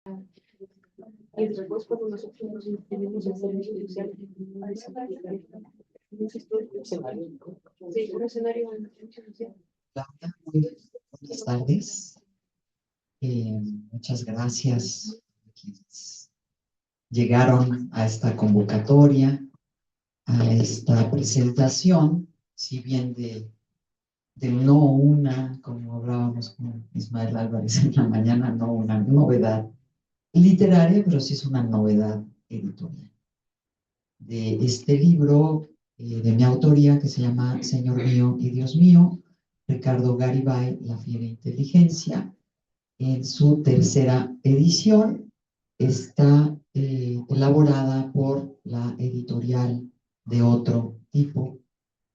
Y después, cuando nosotros nos inscribimos en servicio social, sí, un escenario en servicio social. Laura, muy buenas tardes. Muchas gracias a quienes llegaron a esta convocatoria, a esta presentación, si bien de no una, como hablábamos con Ismael Álvarez en la mañana, no una novedad literaria, pero sí es una novedad editorial. De este libro de mi autoría, que se llama Señor mío y Dios mío, Ricardo Garibay, La fiera inteligencia, en su tercera edición, está elaborada por la editorial de Otro Tipo,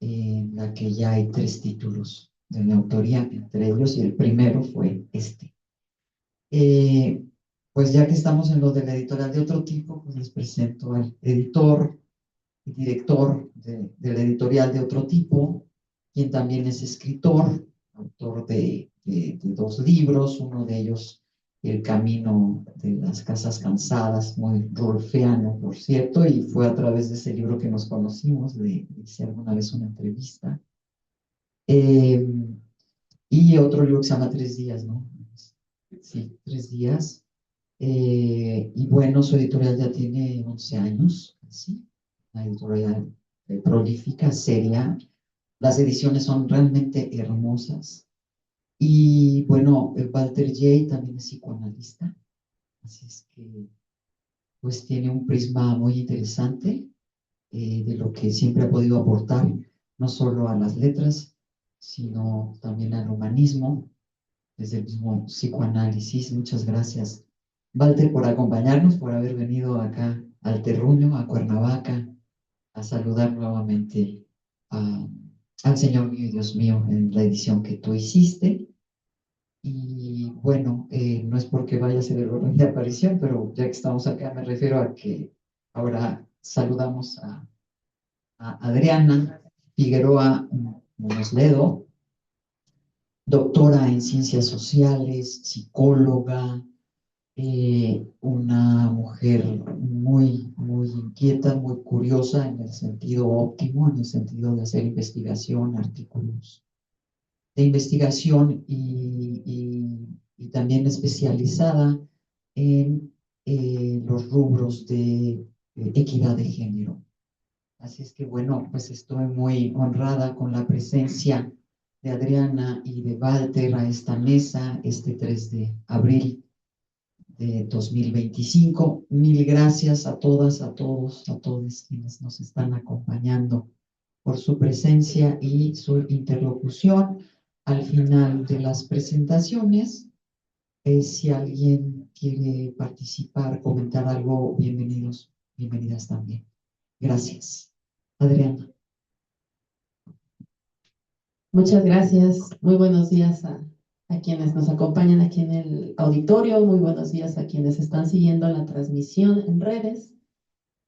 en la que ya hay 3 títulos de mi autoría, entre ellos, y el primero fue este. Pues ya que estamos en lo de la editorial de Otro Tipo, pues les presento al editor y director de la editorial de Otro Tipo, quien también es escritor, autor de 2 libros, uno de ellos El camino de las casas cansadas, muy rolfeano, por cierto, y fue a través de ese libro que nos conocimos, le hice alguna vez una entrevista. Y otro libro que se llama 3 días, ¿no? Sí, 3 días. Y bueno, su editorial ya tiene 11 años, así, una editorial prolífica, seria. Las ediciones son realmente hermosas. Y bueno, Walter Jay también es psicoanalista, así es que pues tiene un prisma muy interesante de lo que siempre ha podido aportar, no solo a las letras, sino también al humanismo, desde el mismo psicoanálisis. Muchas gracias, Walter, por acompañarnos, por haber venido acá al Terruño, a Cuernavaca, a saludar nuevamente al Señor mío y Dios mío en la edición que tú hiciste. Y bueno, no es porque vaya a ser el orden de aparición, pero ya que estamos acá, me refiero a que ahora saludamos a Adriana Figueroa Mosledo, doctora en ciencias sociales, psicóloga, una mujer muy inquieta, muy curiosa en el sentido óptimo, en el sentido de hacer investigación, artículos de investigación y también especializada en los rubros de equidad de género. Así es que bueno, pues estoy muy honrada con la presencia de Adriana y de Walter a esta mesa este 3 de abril de 2025. Mil gracias a todas, a todos, a todos quienes nos están acompañando por su presencia y su interlocución. Al final de las presentaciones, si alguien quiere participar, comentar algo, bienvenidos, bienvenidas también. Gracias. Adriana. Muchas gracias. Muy buenos días a quienes nos acompañan aquí en el auditorio. Muy buenos días a quienes están siguiendo la transmisión en redes.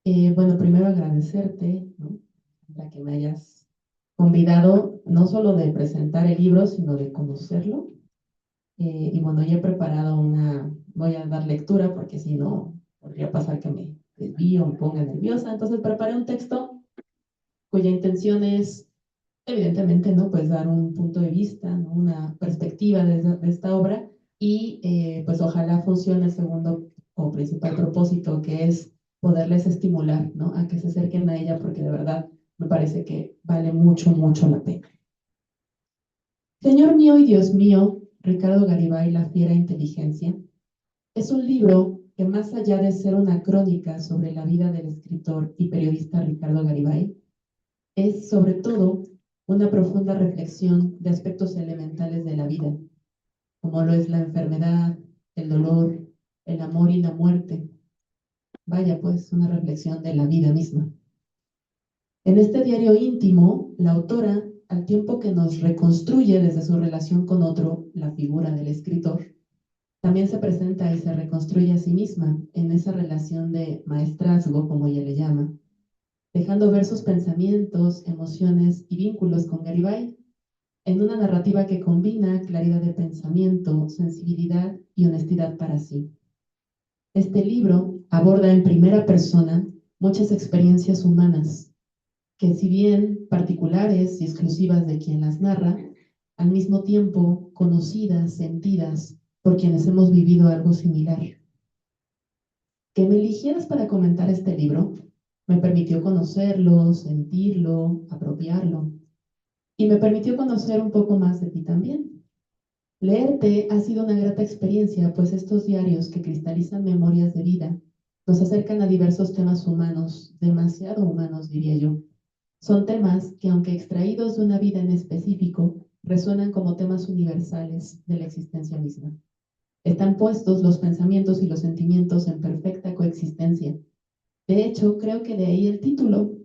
Bueno, primero agradecerte, ¿no?, la que me hayas convidado, no solo de presentar el libro, sino de conocerlo. Y bueno, ya he preparado voy a dar lectura porque si no, podría pasar que me desvío, me ponga nerviosa. Entonces preparé un texto cuya intención es, evidentemente, ¿no?, pues dar un punto de vista, ¿no?, una perspectiva de esta obra y pues ojalá funcione el segundo o principal propósito, que es poderles estimular, ¿no?, a que se acerquen a ella, porque de verdad me parece que vale mucho, mucho la pena. Señor mío y Dios mío, Ricardo Garibay, La fiera inteligencia, es un libro que, más allá de ser una crónica sobre la vida del escritor y periodista Ricardo Garibay, es sobre todo una profunda reflexión de aspectos elementales de la vida, como lo es la enfermedad, el dolor, el amor y la muerte. Vaya, pues, una reflexión de la vida misma. En este diario íntimo, la autora, al tiempo que nos reconstruye desde su relación con otro la figura del escritor, también se presenta y se reconstruye a sí misma en esa relación de maestrazgo, como ella le llama, dejando ver sus pensamientos, emociones y vínculos con Garibay, en una narrativa que combina claridad de pensamiento, sensibilidad y honestidad para sí. Este libro aborda en primera persona muchas experiencias humanas, que si bien particulares y exclusivas de quien las narra, al mismo tiempo conocidas, sentidas por quienes hemos vivido algo similar. Que me eligieras para comentar este libro me permitió conocerlo, sentirlo, apropiarlo, y me permitió conocer un poco más de ti también. Leerte ha sido una grata experiencia, pues estos diarios que cristalizan memorias de vida nos acercan a diversos temas humanos, demasiado humanos diría yo. Son temas que, aunque extraídos de una vida en específico, resuenan como temas universales de la existencia misma. Están puestos los pensamientos y los sentimientos en perfecta coexistencia. De hecho, creo que de ahí el título,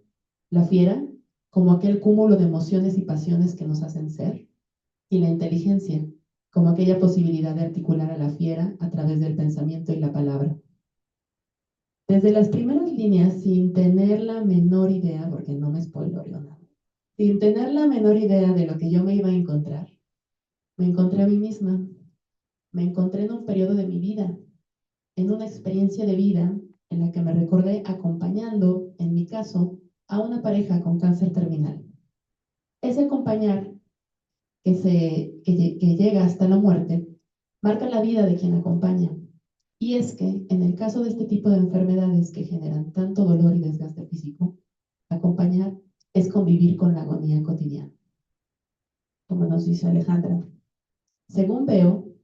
La fiera, como aquel cúmulo de emociones y pasiones que nos hacen ser, y la inteligencia, como aquella posibilidad de articular a la fiera a través del pensamiento y la palabra. Desde las primeras líneas, sin tener la menor idea, porque no me spoiloreo nada, sin tener la menor idea de lo que yo me iba a encontrar, me encontré a mí misma, me encontré en un periodo de mi vida, en una experiencia de vida en la que me recordé acompañando, en mi caso, a una pareja con cáncer terminal. Ese acompañar que llega hasta la muerte marca la vida de quien acompaña. Y es que en el caso de este tipo de enfermedades que generan tanto dolor y desgaste físico, acompañar es convivir con la agonía cotidiana. Como nos dice Alejandra, según veo,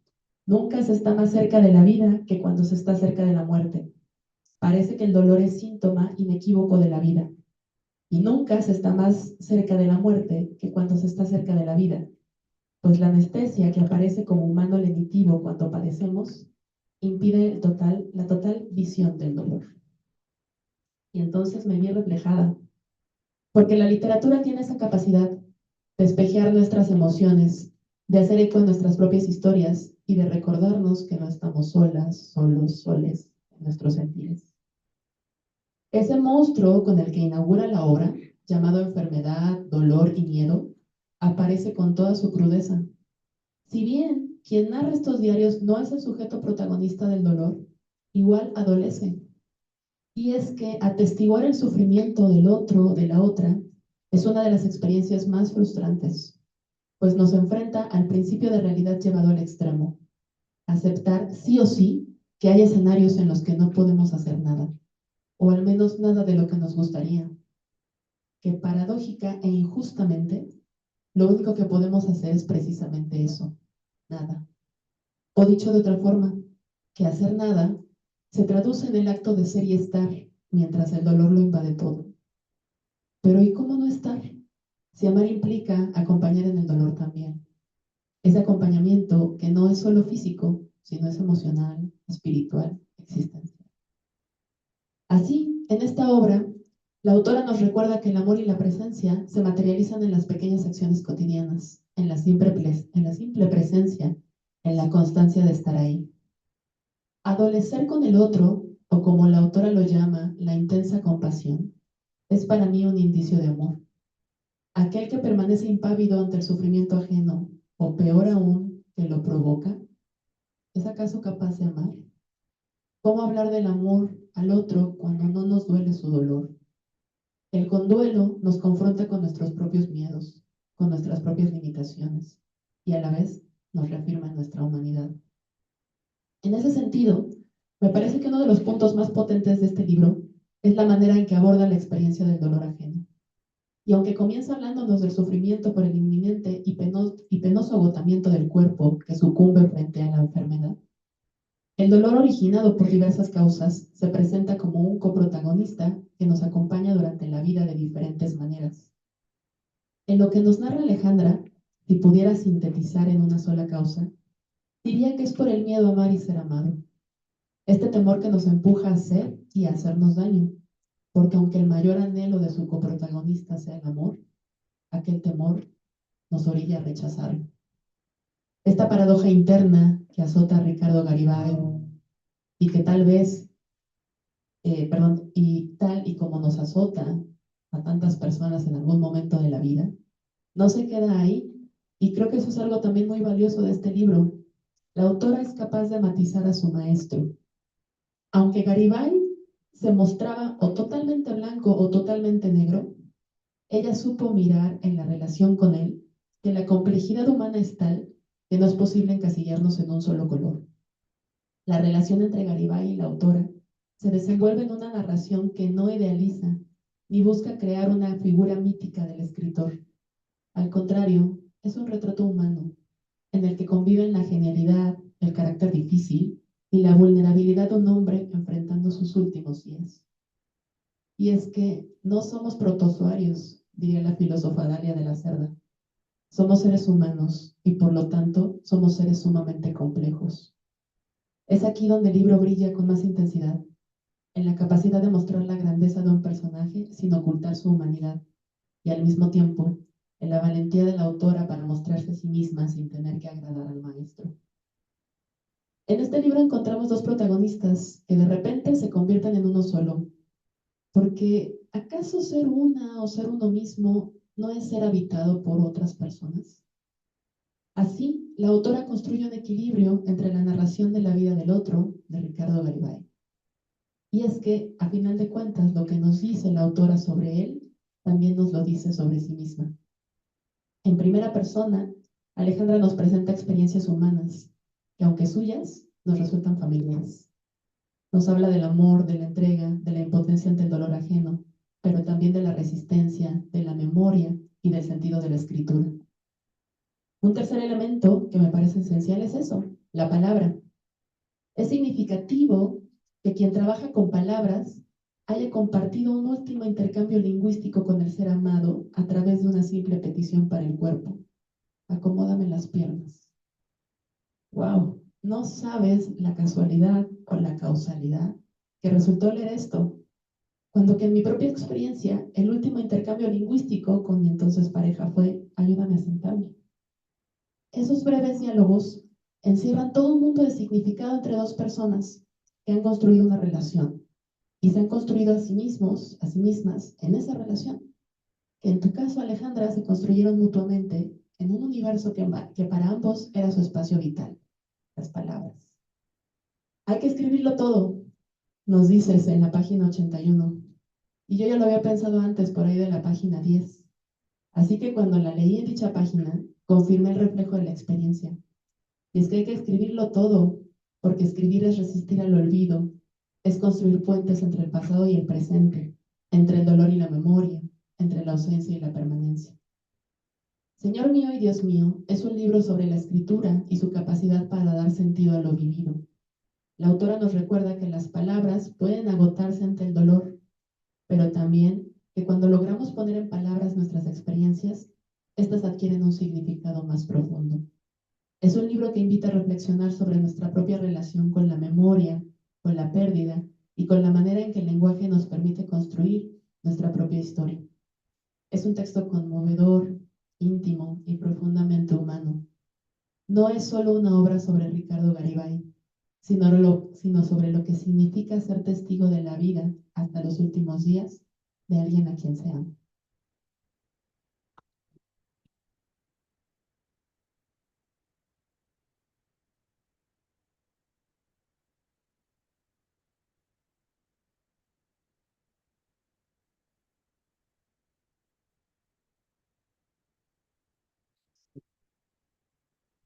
nunca se está más cerca de la vida que cuando se está cerca de la muerte. Parece que el dolor es síntoma inequívoco de la vida. Y nunca se está más cerca de la muerte que cuando se está cerca de la vida. Pues la anestesia que aparece como humano lenitivo cuando padecemos impide la total visión del dolor. Y entonces me vi reflejada, porque la literatura tiene esa capacidad de espejear nuestras emociones, de hacer eco en nuestras propias historias y de recordarnos que no estamos solas, solos, soles en nuestros sentires. Ese monstruo con el que inaugura la obra, llamado enfermedad, dolor y miedo, aparece con toda su crudeza. Si bien quien narra estos diarios no es el sujeto protagonista del dolor, igual adolece. Y es que atestiguar el sufrimiento del otro o de la otra es una de las experiencias más frustrantes, pues nos enfrenta al principio de realidad llevado al extremo. Aceptar sí o sí que hay escenarios en los que no podemos hacer nada, o al menos nada de lo que nos gustaría. Que paradójica e injustamente, lo único que podemos hacer es precisamente eso, nada. O dicho de otra forma, que hacer nada se traduce en el acto de ser y estar, mientras el dolor lo invade todo. Pero ¿y cómo no estar? Si amar implica acompañar en el dolor también. Ese acompañamiento que no es solo físico, sino es emocional, espiritual, existencial. Así, en esta obra, la autora nos recuerda que el amor y la presencia se materializan en las pequeñas acciones cotidianas, en la simple presencia, en la constancia de estar ahí. Adolecer con el otro, o como la autora lo llama, la intensa compasión, es para mí un indicio de amor. Aquel que permanece impávido ante el sufrimiento ajeno, o peor aún, que lo provoca, ¿es acaso capaz de amar? ¿Cómo hablar del amor al otro cuando no nos duele su dolor? El conduelo nos confronta con nuestros propios miedos, con nuestras propias limitaciones, y a la vez nos reafirma en nuestra humanidad. En ese sentido, me parece que uno de los puntos más potentes de este libro es la manera en que aborda la experiencia del dolor ajeno. Y aunque comienza hablándonos del sufrimiento por el inminente y penoso agotamiento del cuerpo que sucumbe frente a la enfermedad, el dolor originado por diversas causas se presenta como un coprotagonista que nos acompaña durante la vida de diferentes maneras. En lo que nos narra Alejandra, si pudiera sintetizar en una sola causa, diría que es por el miedo a amar y ser amado. Este temor que nos empuja a ser y a hacernos daño, porque aunque el mayor anhelo de su coprotagonista sea el amor, aquel temor nos orilla a rechazarlo. Esta paradoja interna que azota a Ricardo Garibay y que tal vez, y tal y como nos azota a tantas personas en algún momento de la vida, no se queda ahí, y creo que eso es algo también muy valioso de este libro. La autora es capaz de matizar a su maestro, Aunque Garibay se mostraba o totalmente blanco o totalmente negro, ella supo mirar en la relación con él que la complejidad humana es tal que no es posible encasillarnos en un solo color. La relación entre Garibay y la autora se desenvuelve en una narración que no idealiza ni busca crear una figura mítica del escritor. Al contrario, es un retrato humano en el que conviven la genialidad, el carácter difícil y la vulnerabilidad de un hombre enfrentando sus últimos días. Y es que no somos protozoarios, diría la filósofa Dalia de la Cerda. Somos seres humanos y por lo tanto somos seres sumamente complejos. Es aquí donde el libro brilla con más intensidad, en la capacidad de mostrar la grandeza de un personaje sin ocultar su humanidad, y al mismo tiempo, en la valentía de la autora para mostrarse a sí misma sin tener que agradar al maestro. En este libro encontramos dos protagonistas que de repente se convierten en uno solo, porque ¿acaso ser una o ser uno mismo no es ser habitado por otras personas? Así, la autora construye un equilibrio entre la narración de la vida del otro, de Ricardo Garibay. Y es que, a final de cuentas, lo que nos dice la autora sobre él, también nos lo dice sobre sí misma. En primera persona, Alejandra nos presenta experiencias humanas, que aunque suyas, nos resultan familiares. Nos habla del amor, de la entrega, de la impotencia ante el dolor ajeno, pero también de la resistencia, de la memoria y del sentido de la escritura. Un tercer elemento que me parece esencial es eso, la palabra. Es significativo que quien trabaja con palabras haya compartido un último intercambio lingüístico con el ser amado a través de una simple petición para el cuerpo. Acomódame las piernas. ¡Wow! No sabes la casualidad o la causalidad que resultó leer esto, cuando que en mi propia experiencia el último intercambio lingüístico con mi entonces pareja fue ayúdame a sentarme. Esos breves diálogos encierran todo un mundo de significado entre dos personas que han construido una relación y se han construido a sí mismos, a sí mismas en esa relación, que en tu caso, Alejandra, se construyeron mutuamente en un universo que para ambos era su espacio vital, las palabras. Hay que escribirlo todo, nos dices en la página 81. Y yo ya lo había pensado antes, por ahí de la página 10. Así que cuando la leí en dicha página, confirmé el reflejo de la experiencia. Y es que hay que escribirlo todo, porque escribir es resistir al olvido, es construir puentes entre el pasado y el presente, entre el dolor y la memoria, entre la ausencia y la permanencia. Señor mío y Dios mío es un libro sobre la escritura y su capacidad para dar sentido a lo vivido. La autora nos recuerda que las palabras pueden agotarse ante el dolor, pero también que cuando logramos poner en palabras nuestras experiencias, estas adquieren un significado más profundo. Es un libro que invita a reflexionar sobre nuestra propia relación con la memoria, con la pérdida y con la manera en que el lenguaje nos permite construir nuestra propia historia. Es un texto conmovedor, íntimo y profundamente humano. No es solo una obra sobre Ricardo Garibay, sino sobre lo que significa ser testigo de la vida hasta los últimos días de alguien a quien se ama.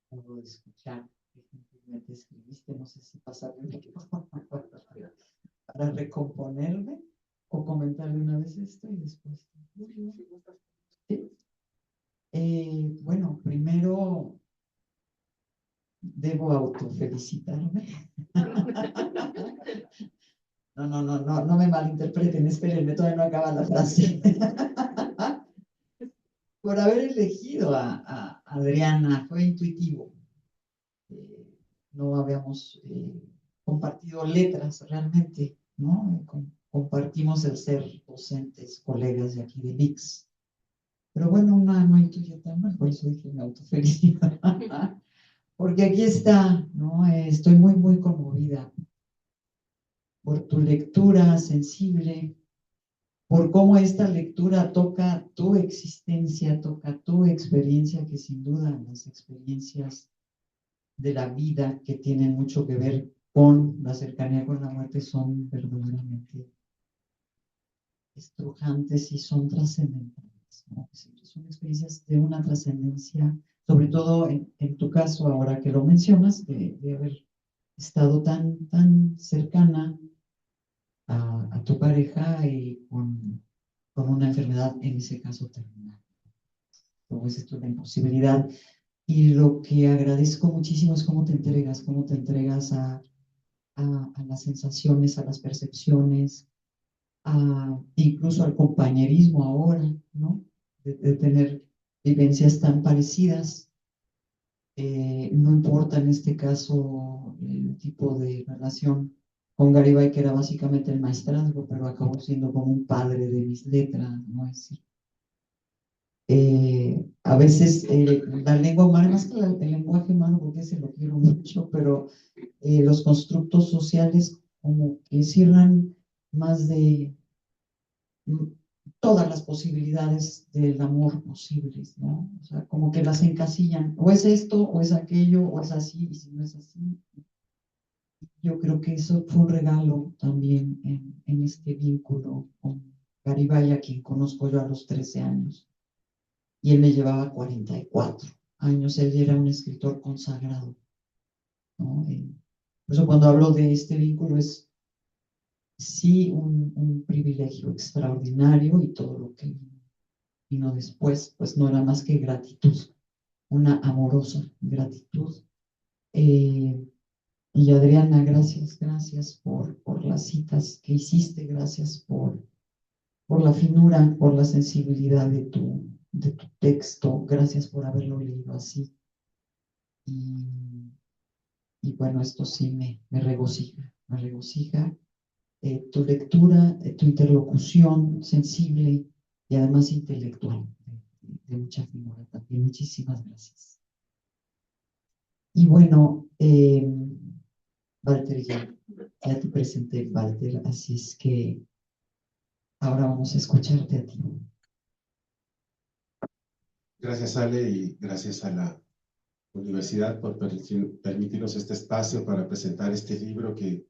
Puedo escuchar que gentilmente escribiste, no sé si pasarle un micrófono para recomponerme o comentarle una vez esto y después. ¿Sí? Bueno, primero debo autofelicitarme. No me malinterpreten, espérenme, todavía no acaba la frase. Por haber elegido a Adriana, fue intuitivo. No habíamos compartido letras realmente, ¿no? Compartimos el ser docentes, colegas de aquí de Lix. Pero bueno, una no intuye tan mal, por eso dije me autofelicito. Porque aquí está, ¿no? Estoy muy conmovida por tu lectura sensible, por cómo esta lectura toca tu existencia, toca tu experiencia, que sin duda las experiencias de la vida que tienen mucho que ver con la cercanía con la muerte son verdaderamente estrujantes y son trascendentales, ¿no? Son experiencias de una trascendencia, sobre todo en tu caso, ahora que lo mencionas, de haber estado tan cercana a tu pareja y con una enfermedad, en ese caso terminal. Entonces, esto es la imposibilidad. Y lo que agradezco muchísimo es cómo te entregas a las sensaciones, a las percepciones, incluso al compañerismo ahora, ¿no? De tener vivencias tan parecidas. No importa en este caso el tipo de relación con Garibay, que era básicamente el maestrazgo, pero acabó siendo como un padre de mis letras, ¿no? Es decir, a veces la lengua humana, más que el lenguaje humano, porque se lo quiero mucho, pero los constructos sociales como que cierran más de mm, todas las posibilidades del amor posibles, ¿no? O sea, como que las encasillan, o es esto, o es aquello, o es así, y si no es así. Yo creo que eso fue un regalo también en este vínculo con Garibay, a quien conozco yo a los 13 años, y él me llevaba 44 años, él era un escritor consagrado, ¿no? Por eso cuando hablo de este vínculo es sí un privilegio extraordinario, y todo lo que vino después, pues no era más que gratitud, una amorosa gratitud. Eh, y Adriana, gracias por las citas que hiciste, gracias por la finura, por la sensibilidad de tu texto, gracias por haberlo leído así. Y, y bueno, esto sí me regocija, me regocija. Tu lectura, tu interlocución sensible y además intelectual, de mucha finura también. Muchísimas gracias. Y bueno, Walter, ya te presenté, Walter, así es que ahora vamos a escucharte a ti. Gracias, Ale, y gracias a la universidad por permitirnos este espacio para presentar este libro, que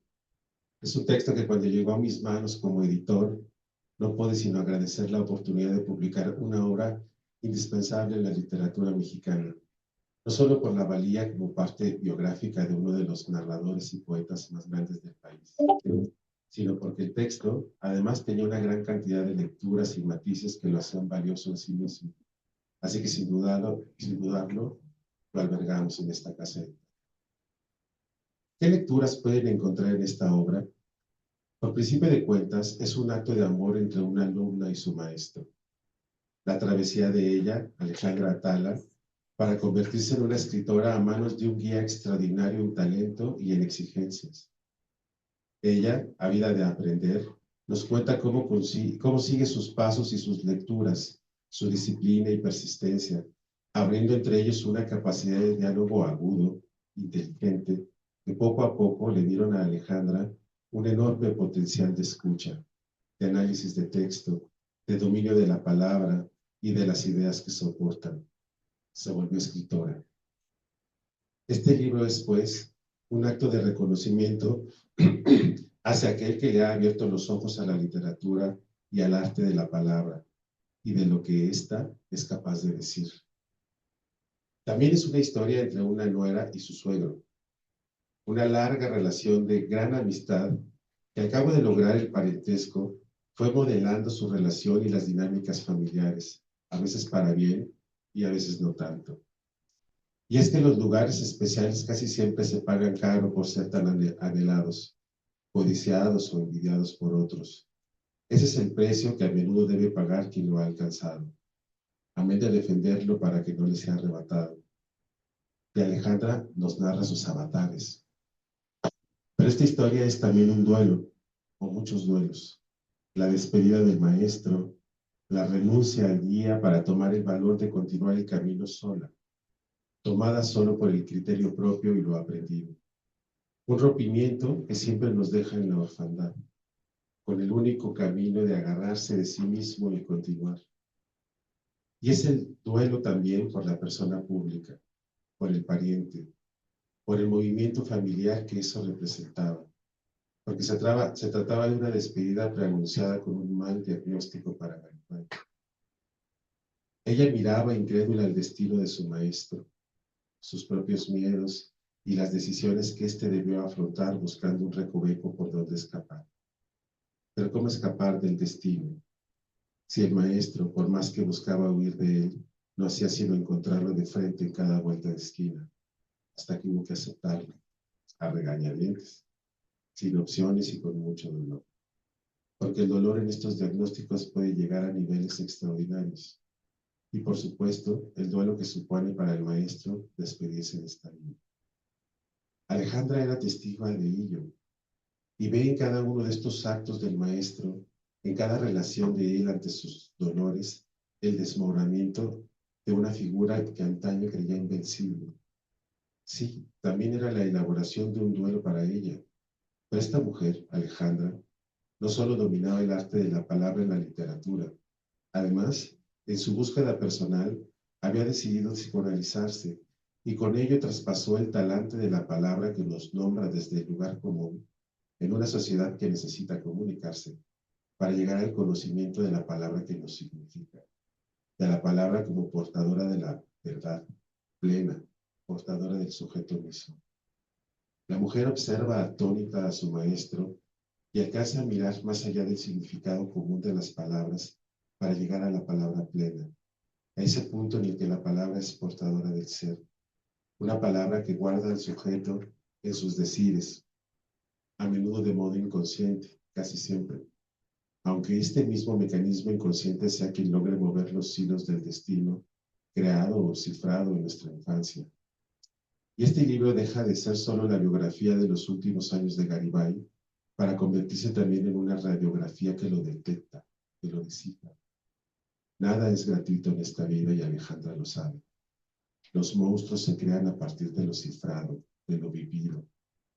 es un texto que cuando llegó a mis manos como editor, no pude sino agradecer la oportunidad de publicar una obra indispensable en la literatura mexicana, no solo por la valía como parte biográfica de uno de los narradores y poetas más grandes del país, sino porque el texto además tenía una gran cantidad de lecturas y matices que lo hacían valioso en sí mismo. Así que sin dudarlo, lo albergamos en esta casa. ¿Qué lecturas pueden encontrar en esta obra? Por principio de cuentas, es un acto de amor entre una alumna y su maestro. La travesía de ella, Alejandra Atala, para convertirse en una escritora a manos de un guía extraordinario en talento y en exigencias. Ella, ávida de aprender, nos cuenta cómo sigue sus pasos y sus lecturas, su disciplina y persistencia, abriendo entre ellos una capacidad de diálogo agudo, inteligente, que poco a poco le dieron a Alejandra un enorme potencial de escucha, de análisis de texto, de dominio de la palabra y de las ideas que soportan. Se volvió escritora. Este libro es, pues, un acto de reconocimiento hacia aquel que le ha abierto los ojos a la literatura y al arte de la palabra y de lo que ésta es capaz de decir. También es una historia entre una nuera y su suegro, una larga relación de gran amistad que al cabo de lograr el parentesco fue modelando su relación y las dinámicas familiares, a veces para bien y a veces no tanto. Y es que los lugares especiales casi siempre se pagan caro por ser tan anhelados, codiciados o envidiados por otros. Ese es el precio que a menudo debe pagar quien lo ha alcanzado, amén de defenderlo para que no le sea arrebatado. Y Alejandra nos narra sus avatares. Pero esta historia es también un duelo, o muchos duelos. La despedida del maestro, la renuncia al guía para tomar el valor de continuar el camino sola, tomada solo por el criterio propio y lo aprendido. Un rompimiento que siempre nos deja en la orfandad, con el único camino de agarrarse de sí mismo y continuar. Y es el duelo también por la persona pública, por el pariente, por el movimiento familiar que eso representaba, porque se trataba de una despedida preanunciada con un mal diagnóstico para Garibay. Ella miraba incrédula el destino de su maestro, sus propios miedos y las decisiones que éste debió afrontar buscando un recoveco por donde escapar. Pero ¿cómo escapar del destino? Si el maestro, por más que buscaba huir de él, no hacía sino encontrarlo de frente en cada vuelta de esquina, hasta que hubo que aceptarlo, a regañadientes, sin opciones y con mucho dolor. Porque el dolor en estos diagnósticos puede llegar a niveles extraordinarios. Y por supuesto, el duelo que supone para el maestro despedirse de esta vida. Alejandra era testigo de ello, y ve en cada uno de estos actos del maestro, en cada relación de él ante sus dolores, el desmoronamiento de una figura que antaño creía invencible. Sí, también era la elaboración de un duelo para ella, pero esta mujer, Alejandra, no solo dominaba el arte de la palabra en la literatura, además, en su búsqueda personal, había decidido psicoanalizarse y con ello traspasó el talante de la palabra que nos nombra desde el lugar común en una sociedad que necesita comunicarse para llegar al conocimiento de la palabra que nos significa, de la palabra como portadora de la verdad plena, portadora del sujeto mismo. La mujer observa atónita a su maestro y alcanza a mirar más allá del significado común de las palabras para llegar a la palabra plena, a ese punto en el que la palabra es portadora del ser, una palabra que guarda al sujeto en sus decires, a menudo de modo inconsciente, casi siempre, aunque este mismo mecanismo inconsciente sea quien logre mover los hilos del destino creado o cifrado en nuestra infancia. Y este libro deja de ser solo la biografía de los últimos años de Garibay para convertirse también en una radiografía que lo detecta, que lo descifra. Nada es gratuito en esta vida y Alejandra lo sabe. Los monstruos se crean a partir de lo cifrado, de lo vivido,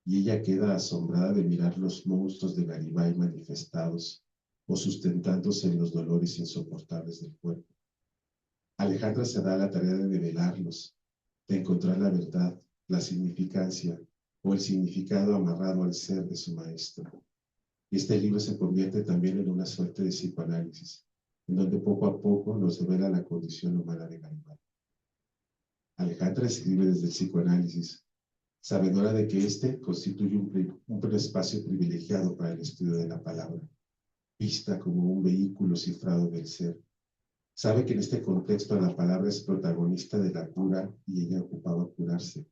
y ella queda asombrada de mirar los monstruos de Garibay manifestados o sustentándose en los dolores insoportables del cuerpo. Alejandra se da la tarea de develarlos, de encontrar la verdad, la significancia o el significado amarrado al ser de su maestro. Y este libro se convierte también en una suerte de psicoanálisis, en donde poco a poco nos revela la condición humana de Garibay. Alejandra escribe desde el psicoanálisis, sabedora de que éste constituye un espacio privilegiado para el estudio de la palabra, vista como un vehículo cifrado del ser. Sabe que en este contexto la palabra es protagonista de la cura y ella ocupaba curarse.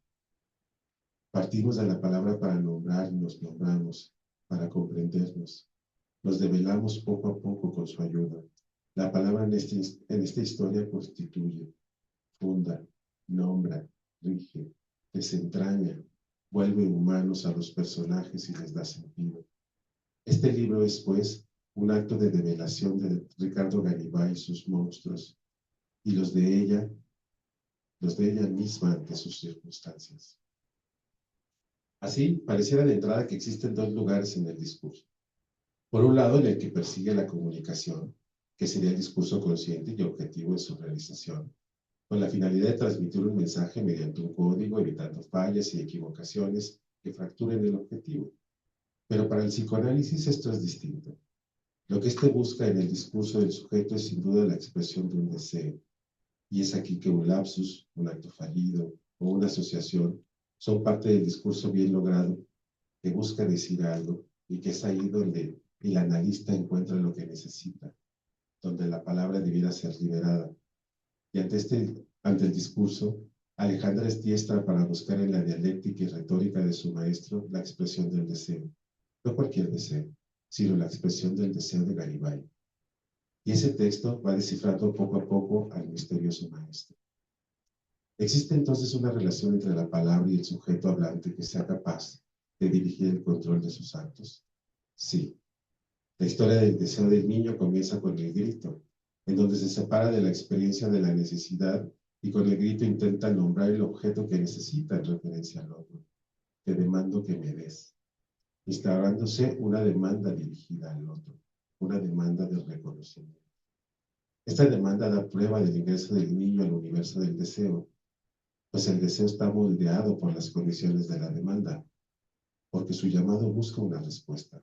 Partimos de la palabra para nombrar y nos nombramos, para comprendernos. Nos develamos poco a poco con su ayuda. La palabra en esta historia constituye, funda, nombra, rige, desentraña, vuelve humanos a los personajes y les da sentido. Este libro es, pues, un acto de develación de Ricardo Garibay y sus monstruos, y los de ella misma ante sus circunstancias. Así, pareciera de entrada que existen dos lugares en el discurso. Por un lado, en el que persigue la comunicación, que sería el discurso consciente y objetivo en su realización, con la finalidad de transmitir un mensaje mediante un código, evitando fallas y equivocaciones que fracturen el objetivo. Pero para el psicoanálisis esto es distinto. Lo que éste busca en el discurso del sujeto es sin duda la expresión de un deseo. Y es aquí que un lapsus, un acto fallido o una asociación son parte del discurso bien logrado que busca decir algo y que es ahí donde el analista encuentra lo que necesita, donde la palabra debiera ser liberada. Y ante el discurso, Alejandra es diestra para buscar en la dialéctica y retórica de su maestro la expresión del deseo. No cualquier deseo, sino la expresión del deseo de Garibay. Y ese texto va descifrando poco a poco al misterioso maestro. ¿Existe entonces una relación entre la palabra y el sujeto hablante que sea capaz de dirigir el control de sus actos? Sí. La historia del deseo del niño comienza con el grito, en donde se separa de la experiencia de la necesidad y con el grito intenta nombrar el objeto que necesita en referencia al otro. Te demando que me des, instaurándose una demanda dirigida al otro, una demanda de reconocimiento. Esta demanda da prueba del ingreso del niño al universo del deseo, pues el deseo está moldeado por las condiciones de la demanda, porque su llamado busca una respuesta.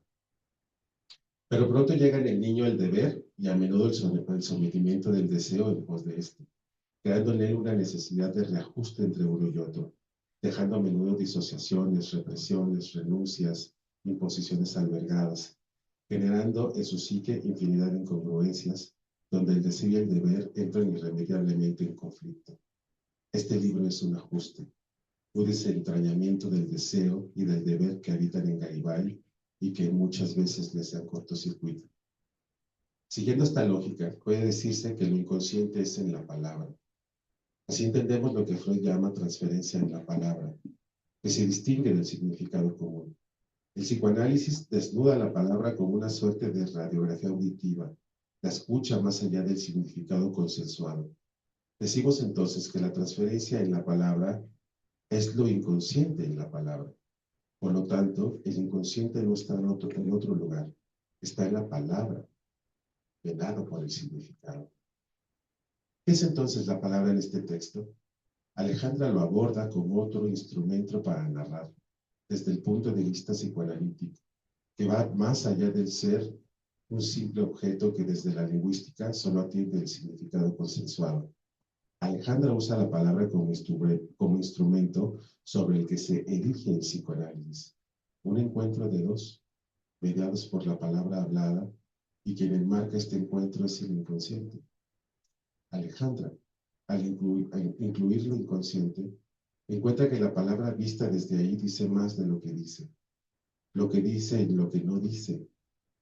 Pero pronto llega en el niño el deber y a menudo el sometimiento del deseo en pos de este, creando en él una necesidad de reajuste entre uno y otro, dejando a menudo disociaciones, represiones, renuncias, imposiciones albergadas, generando en su psique infinidad de incongruencias, donde el deseo y el deber entran irremediablemente en conflicto. Este libro es un ajuste, un desentrañamiento del deseo y del deber que habitan en Garibay y que muchas veces les dan cortocircuito. Siguiendo esta lógica, puede decirse que lo inconsciente es en la palabra. Así entendemos lo que Freud llama transferencia en la palabra, que se distingue del significado común. El psicoanálisis desnuda la palabra como una suerte de radiografía auditiva, la escucha más allá del significado consensuado. Decimos entonces que la transferencia en la palabra es lo inconsciente en la palabra. Por lo tanto, el inconsciente no está en otro lugar, está en la palabra, velado por el significado. ¿Qué es entonces la palabra en este texto? Alejandra lo aborda como otro instrumento para narrar, desde el punto de vista psicoanalítico, que va más allá del ser un simple objeto que desde la lingüística solo atiende el significado consensuado. Alejandra usa la palabra como instrumento sobre el que se erige el psicoanálisis, un encuentro de dos, mediados por la palabra hablada, y quien enmarca este encuentro es el inconsciente. Alejandra, al incluir lo inconsciente, encuentra que la palabra vista desde ahí dice más de lo que dice en lo que no dice,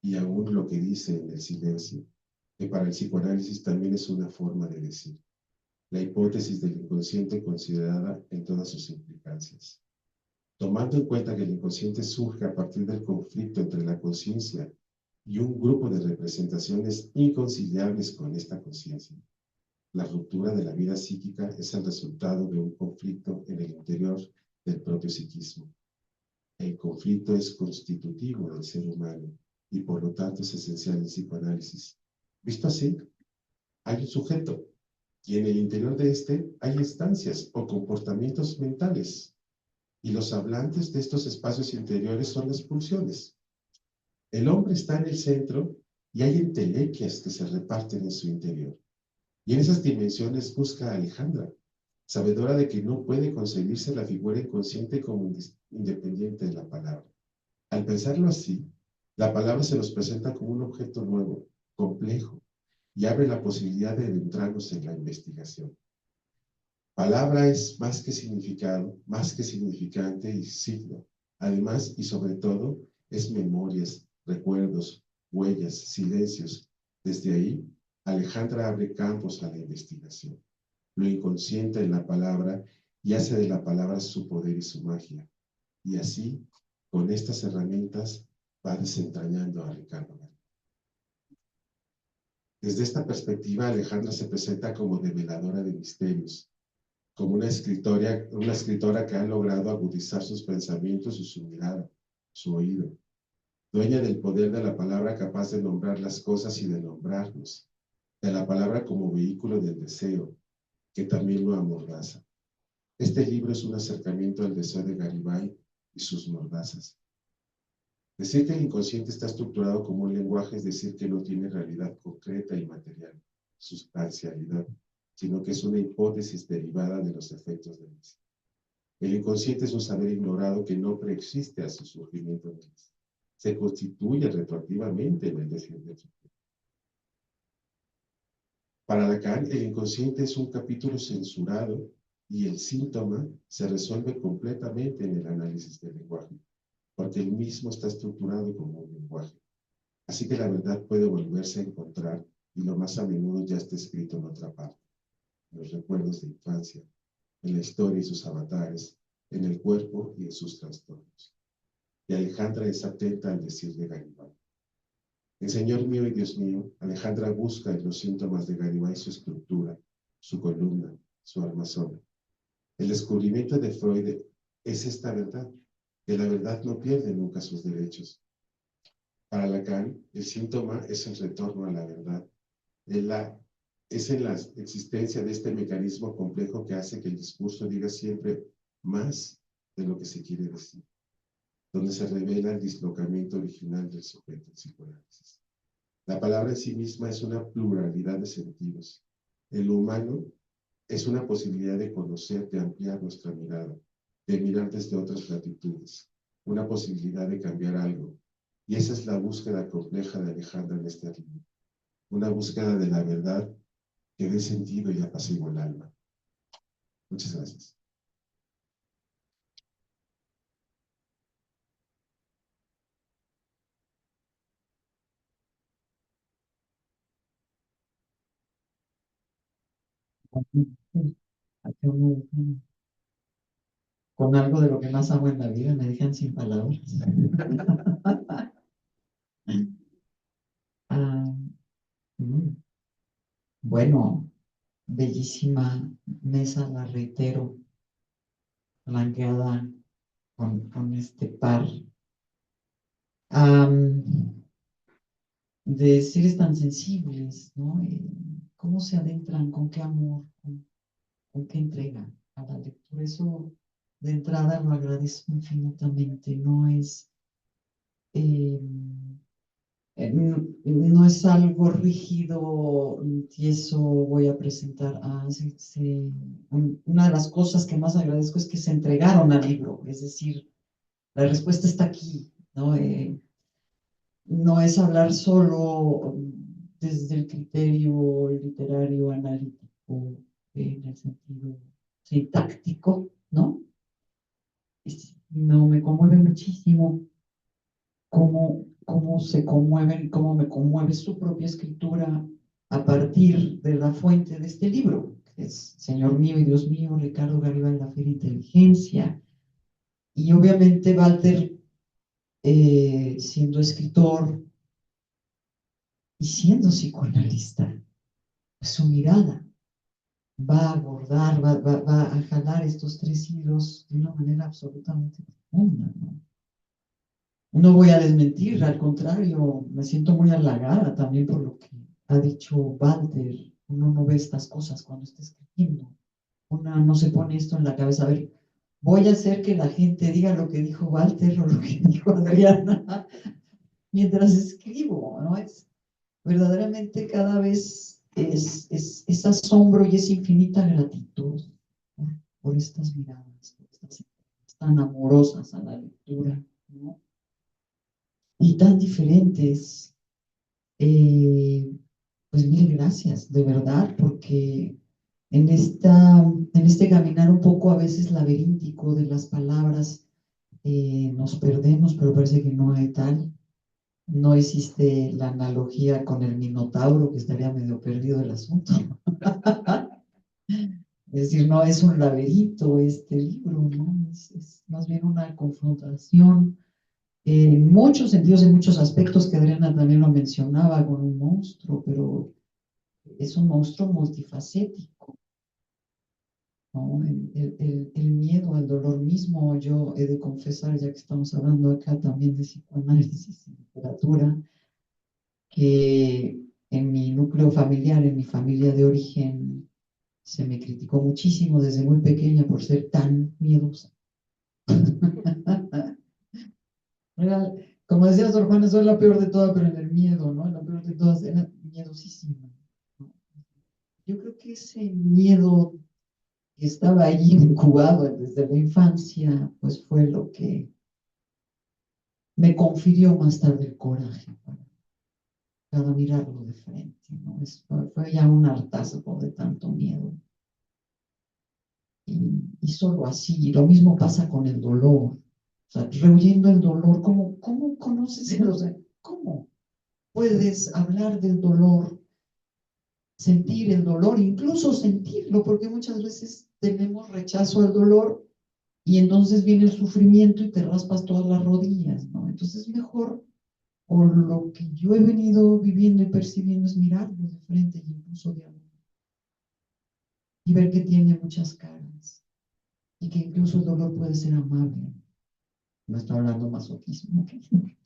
y aún lo que dice en el silencio, que para el psicoanálisis también es una forma de decir. La hipótesis del inconsciente considerada en todas sus implicancias. Tomando en cuenta que el inconsciente surge a partir del conflicto entre la conciencia y un grupo de representaciones inconciliables con esta conciencia. La ruptura de la vida psíquica es el resultado de un conflicto en el interior del propio psiquismo. El conflicto es constitutivo del ser humano y por lo tanto es esencial en psicoanálisis. Visto así, hay un sujeto y en el interior de este hay instancias o comportamientos mentales y los hablantes de estos espacios interiores son las pulsiones. El hombre está en el centro y hay entelequias que se reparten en su interior. Y en esas dimensiones busca a Alejandra, sabedora de que no puede concebirse la figura inconsciente como independiente de la palabra. Al pensarlo así, la palabra se nos presenta como un objeto nuevo, complejo, y abre la posibilidad de adentrarnos en la investigación. Palabra es más que significado, más que significante y signo. Además, y sobre todo, es memorias, recuerdos, huellas, silencios. Desde ahí, Alejandra abre campos a la investigación. Lo inconsciente en la palabra y hace de la palabra su poder y su magia. Y así, con estas herramientas, va desentrañando a Ricardo Garibay. Desde esta perspectiva, Alejandra se presenta como develadora de misterios, como una escritora que ha logrado agudizar sus pensamientos y su mirada, su oído, dueña del poder de la palabra capaz de nombrar las cosas y de nombrarnos, de la palabra como vehículo del deseo, que también lo amordaza. Este libro es un acercamiento al deseo de Garibay y sus mordazas. Decir que el inconsciente está estructurado como un lenguaje es decir que no tiene realidad concreta y material, sustancialidad, sino que es una hipótesis derivada de los efectos del mismo. El inconsciente es un saber ignorado que no preexiste a su surgimiento en el mismo. Se constituye retroactivamente en el decir del sujeto. Para Lacan, el inconsciente es un capítulo censurado y el síntoma se resuelve completamente en el análisis del lenguaje, porque el mismo está estructurado como un lenguaje. Así que la verdad puede volverse a encontrar y lo más a menudo ya está escrito en otra parte, en los recuerdos de infancia, en la historia y sus avatares, en el cuerpo y en sus trastornos. Y Alejandra es atenta al decir de Garibay. En Señor mío y Dios mío, Alejandra busca en los síntomas de Garibay su estructura, su columna, su armazón. El descubrimiento de Freud es esta verdad, que la verdad no pierde nunca sus derechos. Para Lacan, el síntoma es el retorno a la verdad, es en la existencia de este mecanismo complejo que hace que el discurso diga siempre más de lo que se quiere decir, donde se revela el dislocamiento original del sujeto en psicoanálisis. La palabra en sí misma es una pluralidad de sentidos. En lo humano es una posibilidad de conocer, de ampliar nuestra mirada, de mirar desde otras latitudes, una posibilidad de cambiar algo. Y esa es la búsqueda compleja de Alejandra en este libro, una búsqueda de la verdad que dé sentido y apacigua el alma. Muchas gracias. Con algo de lo que más amo en la vida, me dejan sin palabras. Ah, mm. Bueno, bellísima mesa, la reitero, blanqueada con este par de seres tan sensibles, ¿no? ¿Cómo se adentran? ¿Con qué amor? ¿Con qué entrega a la lectura? Eso de entrada lo agradezco infinitamente. No es, eh, no es algo rígido, tieso, voy a presentar. Una de las cosas que más agradezco es que se entregaron al libro, es decir, la respuesta está aquí, ¿no? No es hablar solo desde el criterio literario, analítico, en el sentido sintáctico, ¿no? No, me conmueve muchísimo cómo se conmueven, cómo me conmueve su propia escritura a partir de la fuente de este libro, que es Señor mío y Dios mío, Ricardo Garibay, La Fe de Inteligencia. Y obviamente Walter, siendo escritor y siendo psicoanalista, pues su mirada va a abordar, va a jalar estos tres hilos de una manera absolutamente profunda, ¿no? No voy a desmentir, al contrario, me siento muy halagada también por lo que ha dicho Walter. Uno no ve estas cosas cuando está escribiendo. Uno no se pone esto en la cabeza. A ver, voy a hacer que la gente diga lo que dijo Walter o lo que dijo Adriana mientras escribo, ¿no? Es verdaderamente cada vez es asombro y es infinita gratitud por estas miradas, por estas tan amorosas a la lectura, ¿no? Y tan diferentes. Pues mil gracias, de verdad, porque en este caminar un poco a veces laberíntico de las palabras, nos perdemos, pero parece que no hay tal. No existe la analogía con el Minotauro, que estaría medio perdido el asunto. Es decir, no es un laberinto este libro, ¿no? Es más bien una confrontación en muchos sentidos, en muchos aspectos, que Adriana también lo mencionaba, con un monstruo, pero es un monstruo multifacético, ¿no? El miedo al dolor mismo. Yo he de confesar, ya que estamos hablando acá también de psicoanálisis y literatura, que en mi núcleo familiar, en mi familia de origen, se me criticó muchísimo desde muy pequeña por ser tan miedosa. Como decía Sor Juana, soy la peor de todas, pero en el miedo, ¿no? La peor de todas era miedosísima, ¿no? Yo creo que ese miedo que estaba ahí incubado desde la infancia, pues fue lo que me confirió más tarde el coraje para mirarlo de frente, ¿no? Fue ya un hartazgo de tanto miedo. Y solo así, lo mismo pasa con el dolor. O sea, rehuyendo el dolor, ¿cómo conoces el dolor? ¿Cómo puedes hablar del dolor, sentir el dolor, incluso sentirlo? Porque muchas veces tenemos rechazo al dolor y entonces viene el sufrimiento y te raspas todas las rodillas, ¿no? Entonces mejor, por lo que yo he venido viviendo y percibiendo, es mirarlo de frente y incluso de amor, y ver que tiene muchas caras y que incluso el dolor puede ser amable. No estoy hablando masoquismo,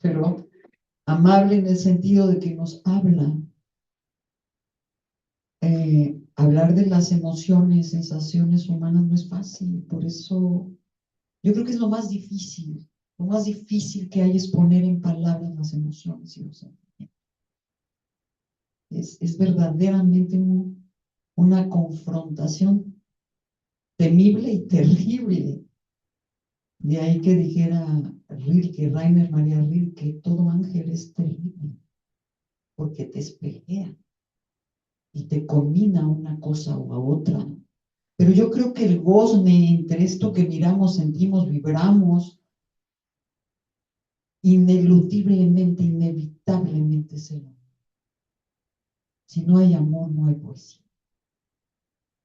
pero amable en el sentido de que nos habla hablar de las emociones, sensaciones humanas no es fácil, por eso yo creo que es lo más difícil que hay es poner en palabras las emociones y los sentimientos. Es verdaderamente una confrontación temible y terrible. De ahí que dijera Rilke, Rainer María Rilke, todo ángel es terrible, porque te espejea y te combina una cosa o a otra. Pero yo creo que el gozne entre esto que miramos, sentimos, vibramos, ineludiblemente, inevitablemente es el amor. Si no hay amor, no hay poesía.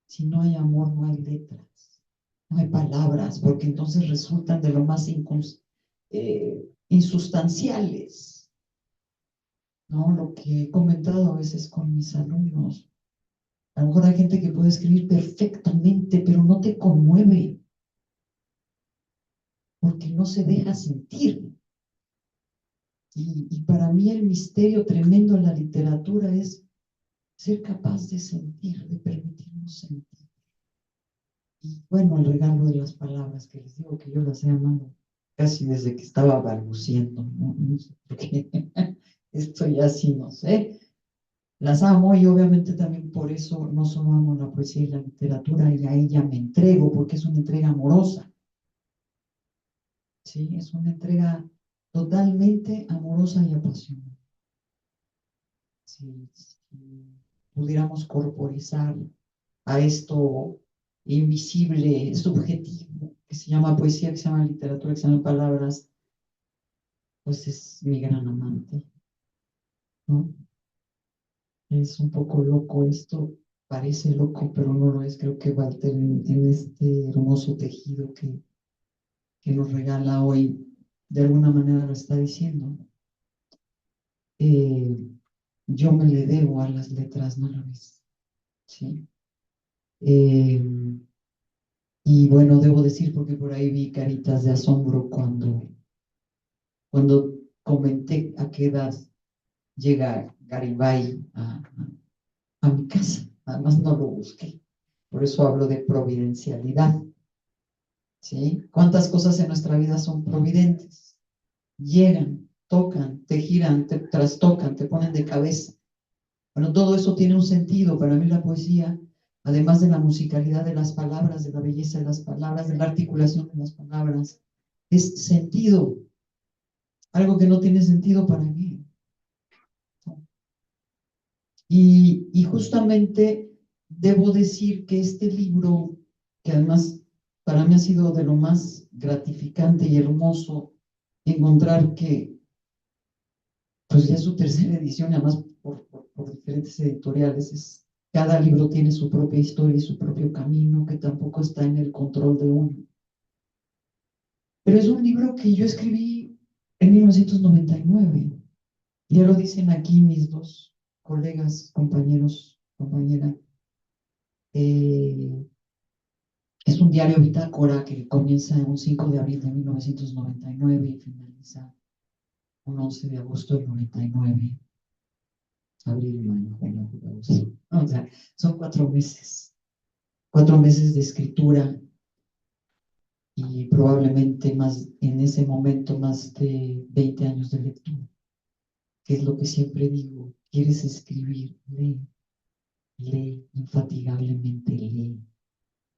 Si no hay amor, no hay letras, no hay palabras, porque entonces resultan de lo más insustanciales, ¿no? Lo que he comentado a veces con mis alumnos. A lo mejor hay gente que puede escribir perfectamente, pero no te conmueve, porque no se deja sentir. Y para mí el misterio tremendo en la literatura es ser capaz de sentir, de permitirnos sentir. Y bueno, el regalo de las palabras, que les digo que yo las he amado casi desde que estaba balbuciendo, ¿no? No sé por qué. Estoy así, no sé. Las amo y obviamente también por eso no solo amo la poesía y la literatura, y a ella me entrego, porque es una entrega amorosa. Sí, es una entrega totalmente amorosa y apasionada. Si pudiéramos corporizar a esto invisible, subjetivo, que se llama poesía, que se llama literatura, que se llama palabras, pues es mi gran amante, ¿no? Es un poco loco esto, parece loco, pero no lo es. Creo que Walter en este hermoso tejido que nos regala hoy, de alguna manera lo está diciendo. Eh, yo me le debo a las letras, ¿no lo ves? Sí. Eh, y bueno, debo decir, porque por ahí vi caritas de asombro cuando comenté a qué edad llega Garibay a mi casa. Además no lo busqué. Por eso hablo de providencialidad. ¿Sí? ¿Cuántas cosas en nuestra vida son providentes? Llegan, tocan, te giran, te trastocan, te ponen de cabeza. Bueno, todo eso tiene un sentido. Para mí la poesía, además de la musicalidad de las palabras, de la belleza de las palabras, de la articulación de las palabras, es sentido. Algo que no tiene sentido para mí. Y justamente debo decir que este libro, que además para mí ha sido de lo más gratificante y hermoso encontrar que, pues ya es su tercera edición, además por diferentes editoriales, cada libro tiene su propia historia y su propio camino, que tampoco está en el control de uno. Pero es un libro que yo escribí en 1999. Ya lo dicen aquí mis dos colegas, compañeros, compañera. Es un diario bitácora que comienza un 5 de abril de 1999 y finaliza un 11 de agosto del 99. Abril, mayo, junio, julio, agosto. O sea, son 4 meses. 4 meses de escritura y probablemente más, en ese momento, más de 20 años de lectura. Que es lo que siempre digo. ¿Quieres escribir? Lee. Lee, infatigablemente lee.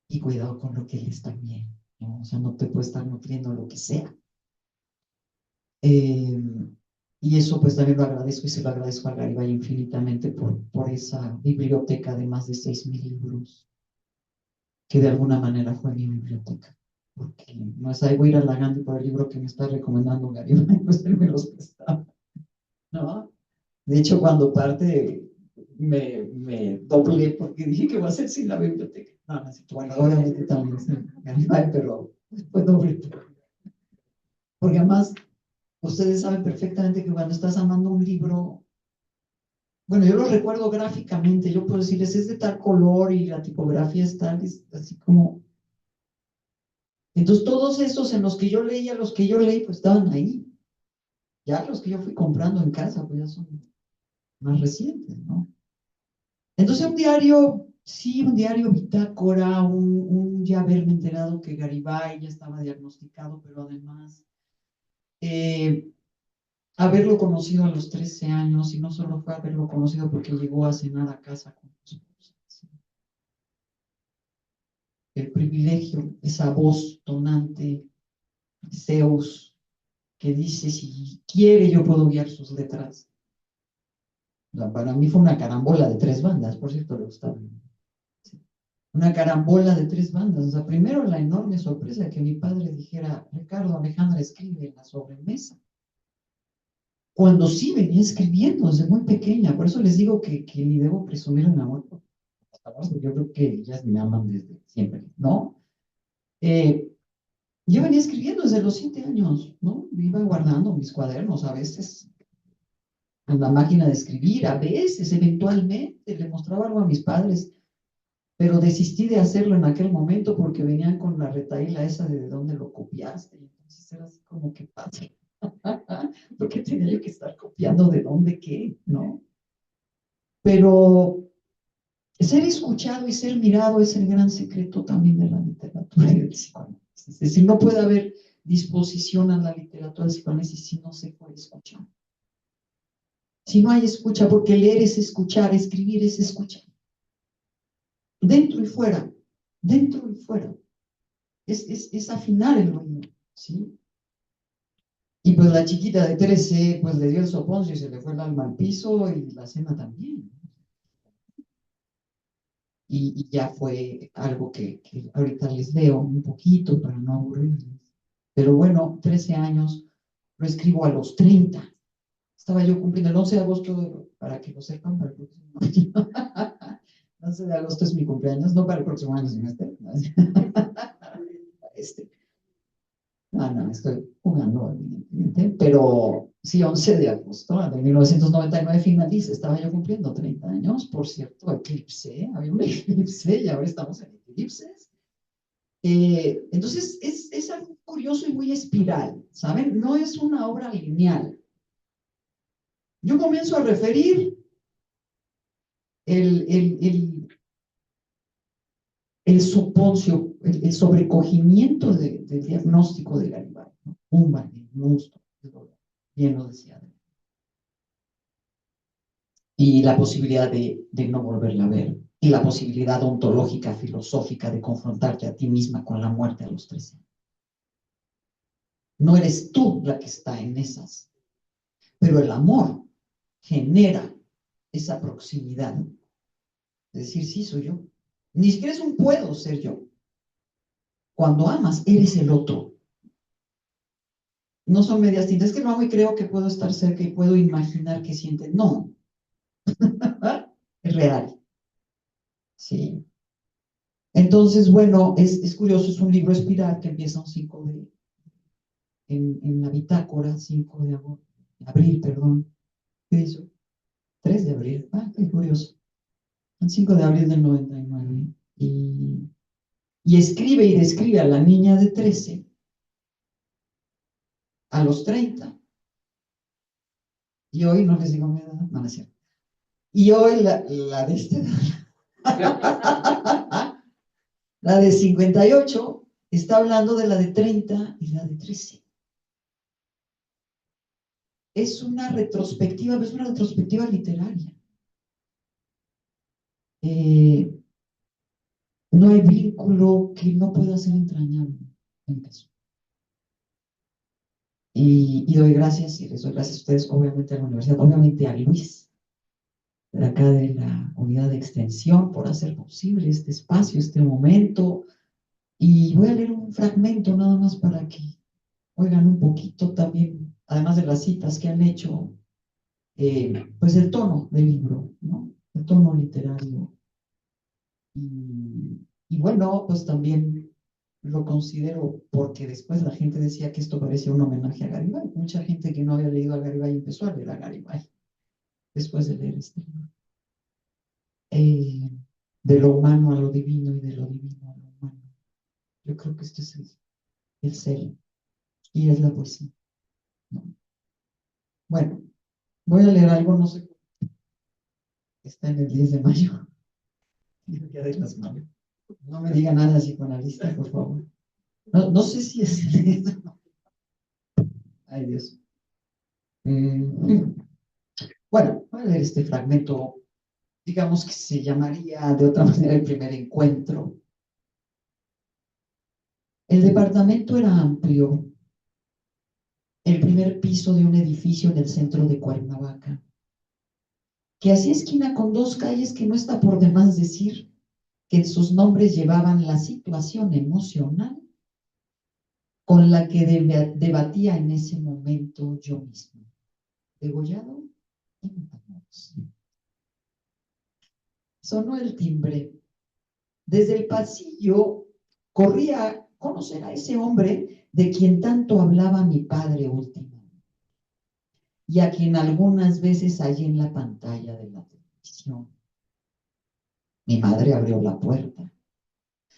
Y cuidado con lo que lees también, ¿no? O sea, no te puedes estar nutriendo lo que sea. Y eso pues también lo agradezco y se lo agradezco a Garibay infinitamente por esa biblioteca de más de 6,000 libros, que de alguna manera fue mi biblioteca. Porque no es ahí voy a ir halagando por el libro que me está recomendando Garibay, pues él me los prestaba, ¿no? De hecho, cuando parte me doblé porque dije que va a ser sin la biblioteca. No, no, bueno, obviamente también sí, Garibay, pero fue doble. Porque además, ustedes saben perfectamente que cuando estás amando un libro, bueno, yo lo recuerdo gráficamente, yo puedo decirles, es de tal color y la tipografía es tal, es así como... Entonces, todos esos en los que yo leía, los que yo leí, pues estaban ahí. Ya los que yo fui comprando en casa, pues ya son más recientes, ¿no? Entonces un diario, sí, un diario bitácora, ya haberme enterado que Garibay ya estaba diagnosticado, pero además eh, haberlo conocido a los 13 años, y no solo fue haberlo conocido porque llegó a cenar a casa con su esposa. ¿Sí? El privilegio, esa voz tonante, Zeus, que dice, si quiere yo puedo guiar sus letras. Para mí fue una carambola de 3 bandas, por cierto, le gustaba. Sí. Una carambola de 3 bandas. O sea, primero la enorme sorpresa que mi padre dijera, Ricardo, Alejandra escribe en la sobremesa. Cuando sí venía escribiendo desde muy pequeña. Por eso les digo que ni debo presumir un amor. Yo creo que ellas me aman desde siempre, ¿no? Eh, yo venía escribiendo desde los 7 años, ¿no? Iba guardando mis cuadernos, a veces en la máquina de escribir, a veces, eventualmente, le mostraba algo a mis padres, pero desistí de hacerlo en aquel momento porque venían con la retahíla esa de dónde lo copiaste, y entonces era así como que pasa. ¿Por qué tenía yo que estar copiando de dónde qué, no? Pero ser escuchado y ser mirado es el gran secreto también de la literatura y del psicoanálisis. Es decir, no puede haber disposición a la literatura del psicoanálisis si no se puede escuchar. Si no hay escucha, porque leer es escuchar, escribir es escuchar. Dentro y fuera, dentro y fuera. Es afinar el oído, ¿sí? Y pues la chiquita de 13, pues le dio el soponcio y se le fue el alma al piso, y la cena también. Y ya fue algo que ahorita les leo un poquito para no aburrirles. Pero bueno, 13 años, lo escribo a los 30. Estaba yo cumpliendo el 11 de agosto, para que lo sepan, para el próximo año. 11 de agosto es mi cumpleaños, no para el próximo año, sino este. Este. No, estoy jugando, evidentemente, pero sí, 11 de agosto de 1999 finaliza, estaba yo cumpliendo 30 años, por cierto, eclipse, había un eclipse y ahora estamos en eclipses. Entonces, es algo curioso y muy espiral, ¿saben? No es una obra lineal. Yo comienzo a referir el, el, el, el suponcio, el sobrecogimiento del diagnóstico de Garibay, ¿no? Un monstruo, bien lo decía. Y la posibilidad de no volverla a ver, y la posibilidad ontológica, filosófica, de confrontarte a ti misma con la muerte a los 13. No eres tú la que está en esas, pero el amor genera esa proximidad. Es decir, sí, soy yo. Ni siquiera es un puedo ser yo. Cuando amas, eres el otro. No son medias tintas. Es que lo amo y creo que puedo estar cerca y puedo imaginar que siente. No. Es real. Sí. Entonces, bueno, es curioso, es un libro espiral que empieza un 5 en la bitácora, 5 de abril, perdón. ¿Qué hizo? 3 de abril. Ah, qué curioso. El 5 de abril del 99. Y escribe y describe a la niña de 13 a los 30. Y hoy no les digo mi edad, no, no es cierto. Y hoy la de esta la de 58 está hablando de la de 30 y la de 13. Es una retrospectiva, pero es una retrospectiva literaria. No hay vínculo que no pueda ser entrañable en eso. Y doy gracias, y les doy gracias a ustedes, obviamente a la universidad, obviamente a Luis, de acá de la unidad de extensión, por hacer posible este espacio, este momento. Y voy a leer un fragmento nada más para que oigan un poquito también, además de las citas que han hecho, pues el tono del libro, ¿no? El tono literario. Y bueno, pues también lo considero porque después la gente decía que esto parecía un homenaje a Garibay. Mucha gente que no había leído a Garibay empezó a leer a Garibay después de leer este libro. De lo humano a lo divino y de lo divino a lo humano. Yo creo que este es el ser y es la poesía, ¿no? Bueno, voy a leer algo, no sé, está en el 10 de mayo. Ya de las manos. No me diga nada psicoanalista, por favor. No sé si es eso. Ay, Dios. Bueno, voy a leer este fragmento, digamos que se llamaría de otra manera el primer encuentro. El departamento era amplio, el primer piso de un edificio en el centro de Cuernavaca, que hacía esquina con dos calles que no está por demás decir que en sus nombres llevaban la situación emocional con la que debatía en ese momento yo mismo. Degollado y Matamoros. Sonó el timbre. Desde el pasillo corría a conocer a ese hombre de quien tanto hablaba mi padre últimamente y a quien algunas veces hallé en la pantalla de la televisión. Mi madre abrió la puerta.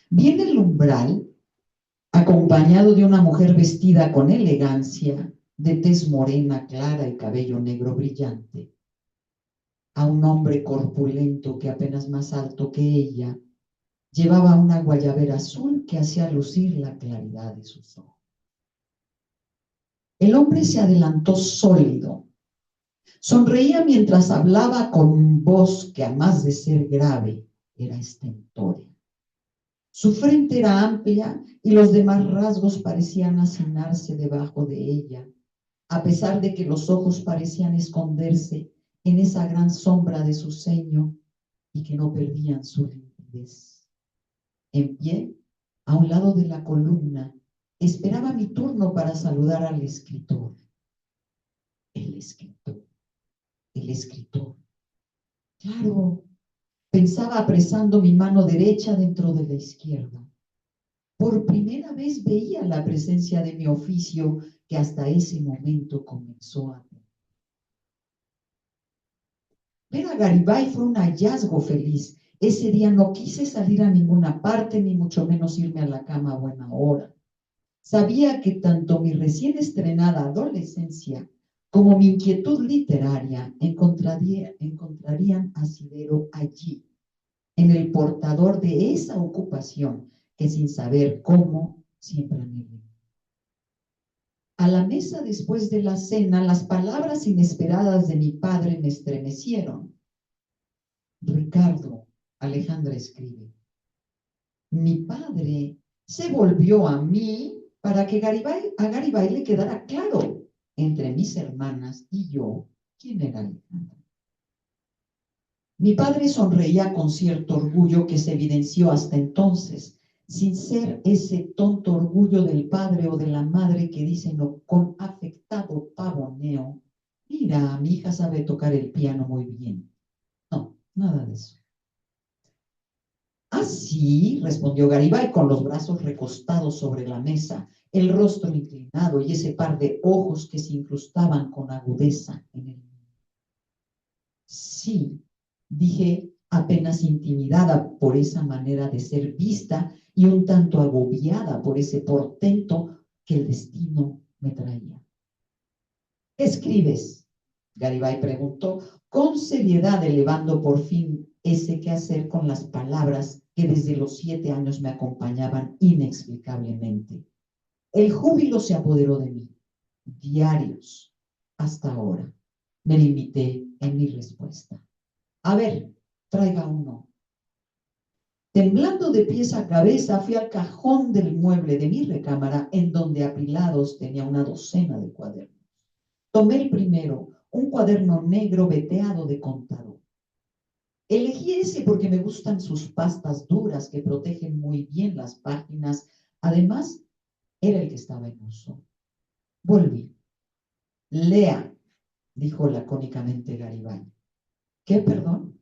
Vi en el umbral, acompañado de una mujer vestida con elegancia, de tez morena clara y cabello negro brillante, a un hombre corpulento que apenas más alto que ella, llevaba una guayabera azul que hacía lucir la claridad de sus ojos. El hombre se adelantó sólido. Sonreía mientras hablaba con voz que, a más de ser grave, era estentórea. Su frente era amplia y los demás rasgos parecían hacinarse debajo de ella, a pesar de que los ojos parecían esconderse en esa gran sombra de su ceño y que no perdían su limpidez. En pie, a un lado de la columna, esperaba mi turno para saludar al escritor. El escritor. El escritor. Claro, pensaba apresando mi mano derecha dentro de la izquierda. Por primera vez veía la presencia de mi oficio que hasta ese momento comenzó a tener. Ver a Garibay fue un hallazgo feliz. Ese día no quise salir a ninguna parte, ni mucho menos irme a la cama a buena hora. Sabía que tanto mi recién estrenada adolescencia como mi inquietud literaria encontrarían asidero allí, en el portador de esa ocupación que, sin saber cómo, siempre anhelé. A la mesa después de la cena, las palabras inesperadas de mi padre me estremecieron. Ricardo, Alejandra escribe, mi padre se volvió a mí para que a Garibay le quedara claro entre mis hermanas y yo quién era Alejandra. Mi padre sonreía con cierto orgullo que se evidenció hasta entonces, sin ser ese tonto orgullo del padre o de la madre que dicen con afectado pavoneo, mira, mi hija sabe tocar el piano muy bien. No, nada de eso. Así, respondió Garibay con los brazos recostados sobre la mesa, el rostro inclinado y ese par de ojos que se incrustaban con agudeza en el mío. Sí, dije, apenas intimidada por esa manera de ser vista y un tanto agobiada por ese portento que el destino me traía. ¿Qué escribes? Garibay preguntó, con seriedad, elevando por fin ese quehacer con las palabras que desde los 7 años me acompañaban inexplicablemente. El júbilo se apoderó de mí. Diarios, hasta ahora. Me limité en mi respuesta. A ver, traiga uno. Temblando de pies a cabeza, fui al cajón del mueble de mi recámara, en donde apilados tenía una docena de cuadernos. Tomé el primero, un cuaderno negro veteado de contador. Elegí ese porque me gustan sus pastas duras que protegen muy bien las páginas. Además, era el que estaba en uso. Volví. Lea, dijo lacónicamente Garibay. ¿Qué, perdón?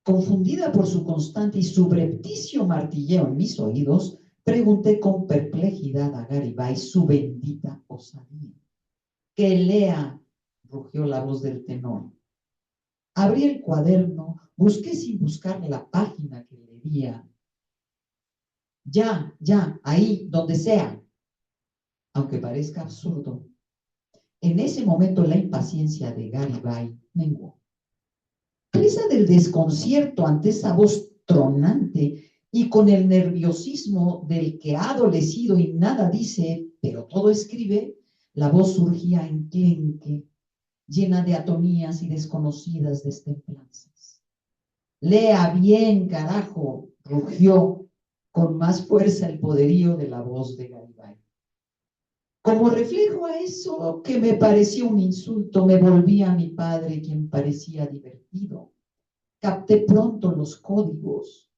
Confundida por su constante y subrepticio martilleo en mis oídos, pregunté con perplejidad a Garibay su bendita osadía. Que lea, rugió la voz del tenor. Abrí el cuaderno, busqué sin buscar la página que leía. Ya, ahí, donde sea. Aunque parezca absurdo, en ese momento la impaciencia de Garibay menguó. Presa del desconcierto ante esa voz tronante y con el nerviosismo del que ha adolecido y nada dice, pero todo escribe, la voz surgía enclenque, llena de atonías y desconocidas destemplanzas. Lea bien, carajo, rugió con más fuerza el poderío de la voz de Garibay. Como reflejo a eso que me pareció un insulto, me volví a mi padre, quien parecía divertido. Capté pronto los códigos.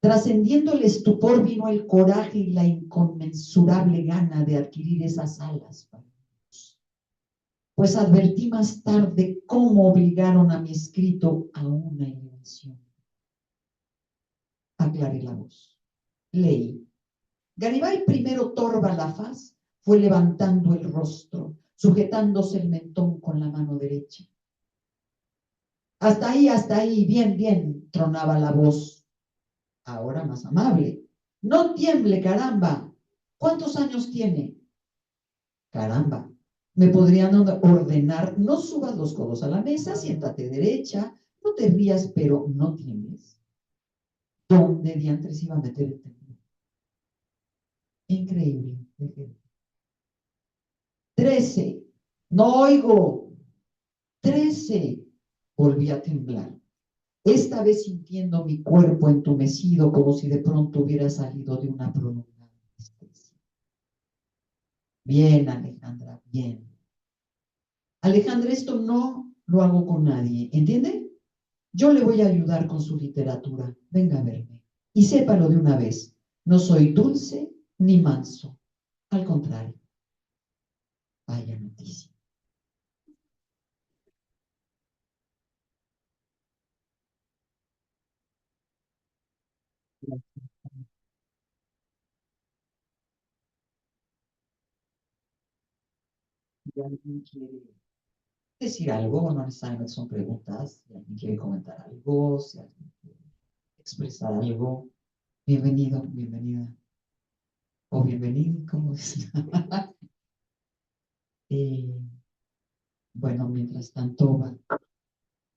Trascendiendo el estupor vino el coraje y la inconmensurable gana de adquirir esas alas para Dios. Pues advertí más tarde cómo obligaron a mi escrito a una elevación. Aclaré la voz. Leí. Garibay primero torva la faz, fue levantando el rostro, sujetándose el mentón con la mano derecha. Hasta ahí, bien, bien, tronaba la voz, ahora más amable. No tiemble, caramba. ¿Cuántos años tiene? Caramba. Me podrían ordenar, no subas los codos a la mesa, siéntate derecha, no te rías, pero no tiembles. ¿Dónde diantres iba a meter el temblor? Increíble. 13. No oigo. 13. Volví a temblar. Esta vez sintiendo mi cuerpo entumecido como si de pronto hubiera salido de una prolongada anestesia. Bien, Alejandra, bien. Alejandra, esto no lo hago con nadie, ¿entiende? Yo le voy a ayudar con su literatura. Venga a verme. Y sépalo de una vez. No soy dulce ni manso. Al contrario. Vaya noticia. Si alguien quiere decir algo, no necesariamente son preguntas. Si alguien quiere comentar algo, si alguien quiere expresar algo, bienvenido, bienvenida. O bienvenido, como decía. Bueno, mientras tanto,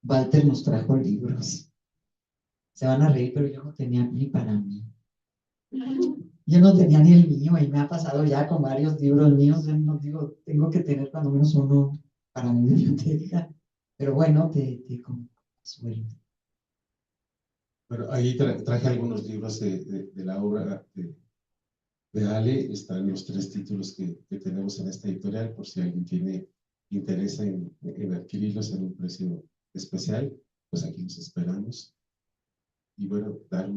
Walter nos trajo libros. Se van a reír, pero yo no tenía ni para mí. Yo no tenía ni el mío y me ha pasado ya con varios libros míos. Yo no digo, tengo que tener cuando menos uno para mi biblioteca. Pero bueno, te suerte. Bueno, ahí traje algunos libros de la obra de Ale. Están los 3 títulos que tenemos en esta editorial, por si alguien tiene interés en adquirirlos en un precio especial, pues aquí los esperamos. Y bueno, dar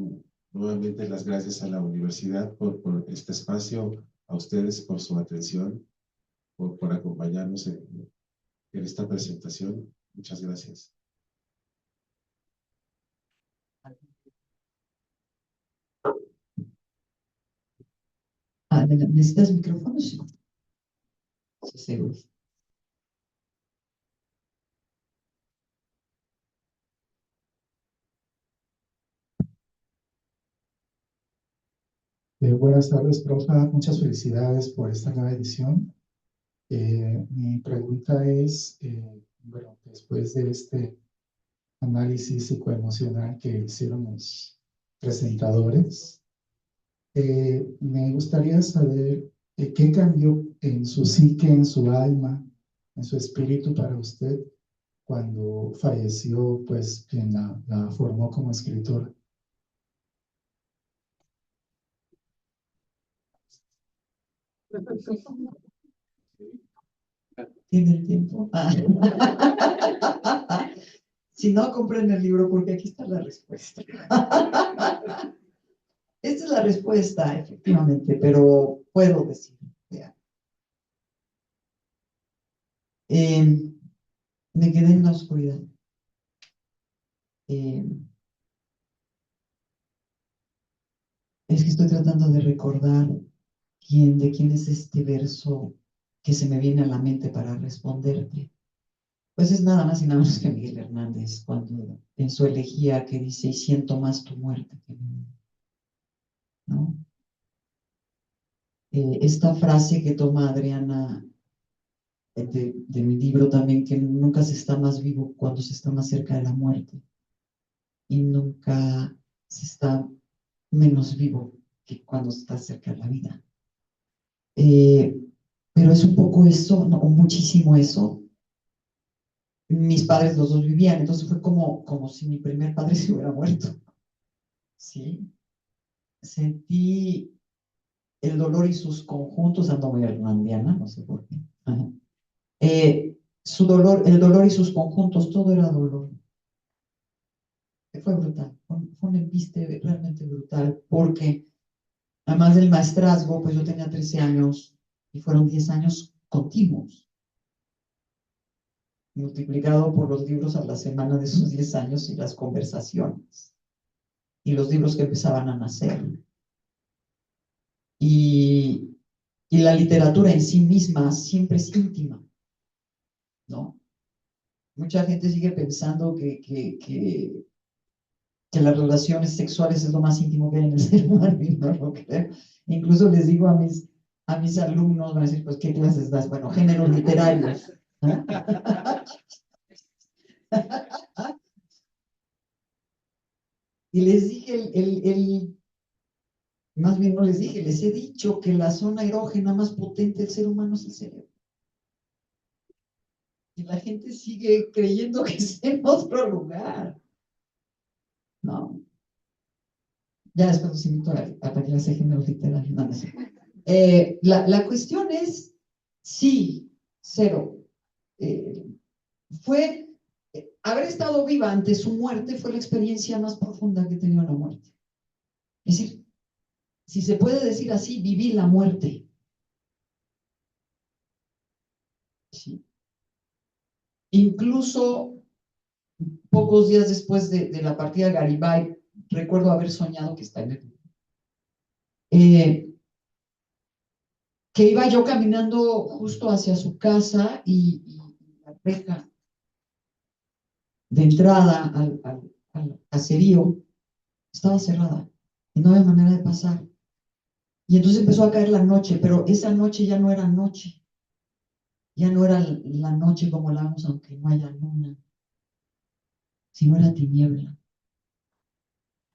nuevamente las gracias a la universidad por este espacio, a ustedes por su atención, por acompañarnos en esta presentación. Muchas gracias. ¿Necesitas micrófonos? Sí, seguro. Buenas tardes, profa. Muchas felicidades por esta nueva edición. Mi pregunta es, bueno, después de este análisis psicoemocional que hicieron los presentadores, me gustaría saber qué cambió en su psique, en su alma, en su espíritu para usted cuando falleció, pues quien la formó como escritora. ¿Tiene el tiempo? Si no, compren el libro porque aquí está la respuesta. Esta es la respuesta, efectivamente, pero puedo decir. Me quedé en la oscuridad. Es que estoy tratando de recordar de quién es este verso que se me viene a la mente para responderte. Pues es nada más y nada menos que Miguel Hernández, cuando en su elegía que dice, y siento más tu muerte que mi vida, ¿no? Esta frase que toma Adriana de mi libro también, que nunca se está más vivo cuando se está más cerca de la muerte, y nunca se está menos vivo que cuando está cerca de la vida. Pero es un poco eso, no, muchísimo eso. Mis padres los dos vivían, entonces fue como si mi primer padre se hubiera muerto. ¿Sí? Sentí el dolor y sus conjuntos, ando muy hernandiana, no sé por qué. Ajá. Su dolor, el dolor y sus conjuntos, todo era dolor. Fue brutal, fue un embiste realmente brutal, porque además del maestrazgo, pues yo tenía 13 años y fueron 10 años continuos, multiplicado por los libros a la semana de esos 10 años y las conversaciones y los libros que empezaban a nacer. Y, y la literatura en sí misma siempre es íntima, ¿no? Mucha gente sigue pensando que las relaciones sexuales es lo más íntimo que hay en el ser humano y no lo creo. Incluso les digo a mis alumnos, van a decir, pues, ¿qué clases das? Bueno, géneros literarios. ¿No? Y les dije, más bien no les dije, les he dicho que la zona erógena más potente del ser humano es el cerebro. Y la gente sigue creyendo que es en otro lugar. No. Ya después los invito a la clase de géneros literarios. No, no sé. La cuestión es, sí, cero. Eh, fue, haber estado viva ante su muerte fue la experiencia más profunda que he tenido en la muerte. Es decir, si se puede decir así, viví la muerte. Sí. Incluso pocos días después de la partida de Garibay, recuerdo haber soñado que está en el... que iba yo caminando justo hacia su casa y la reja de entrada al caserío estaba cerrada y no había manera de pasar. Y entonces empezó a caer la noche, pero esa noche ya no era noche, ya no era la noche como la vemos, aunque no haya luna, sino era tiniebla.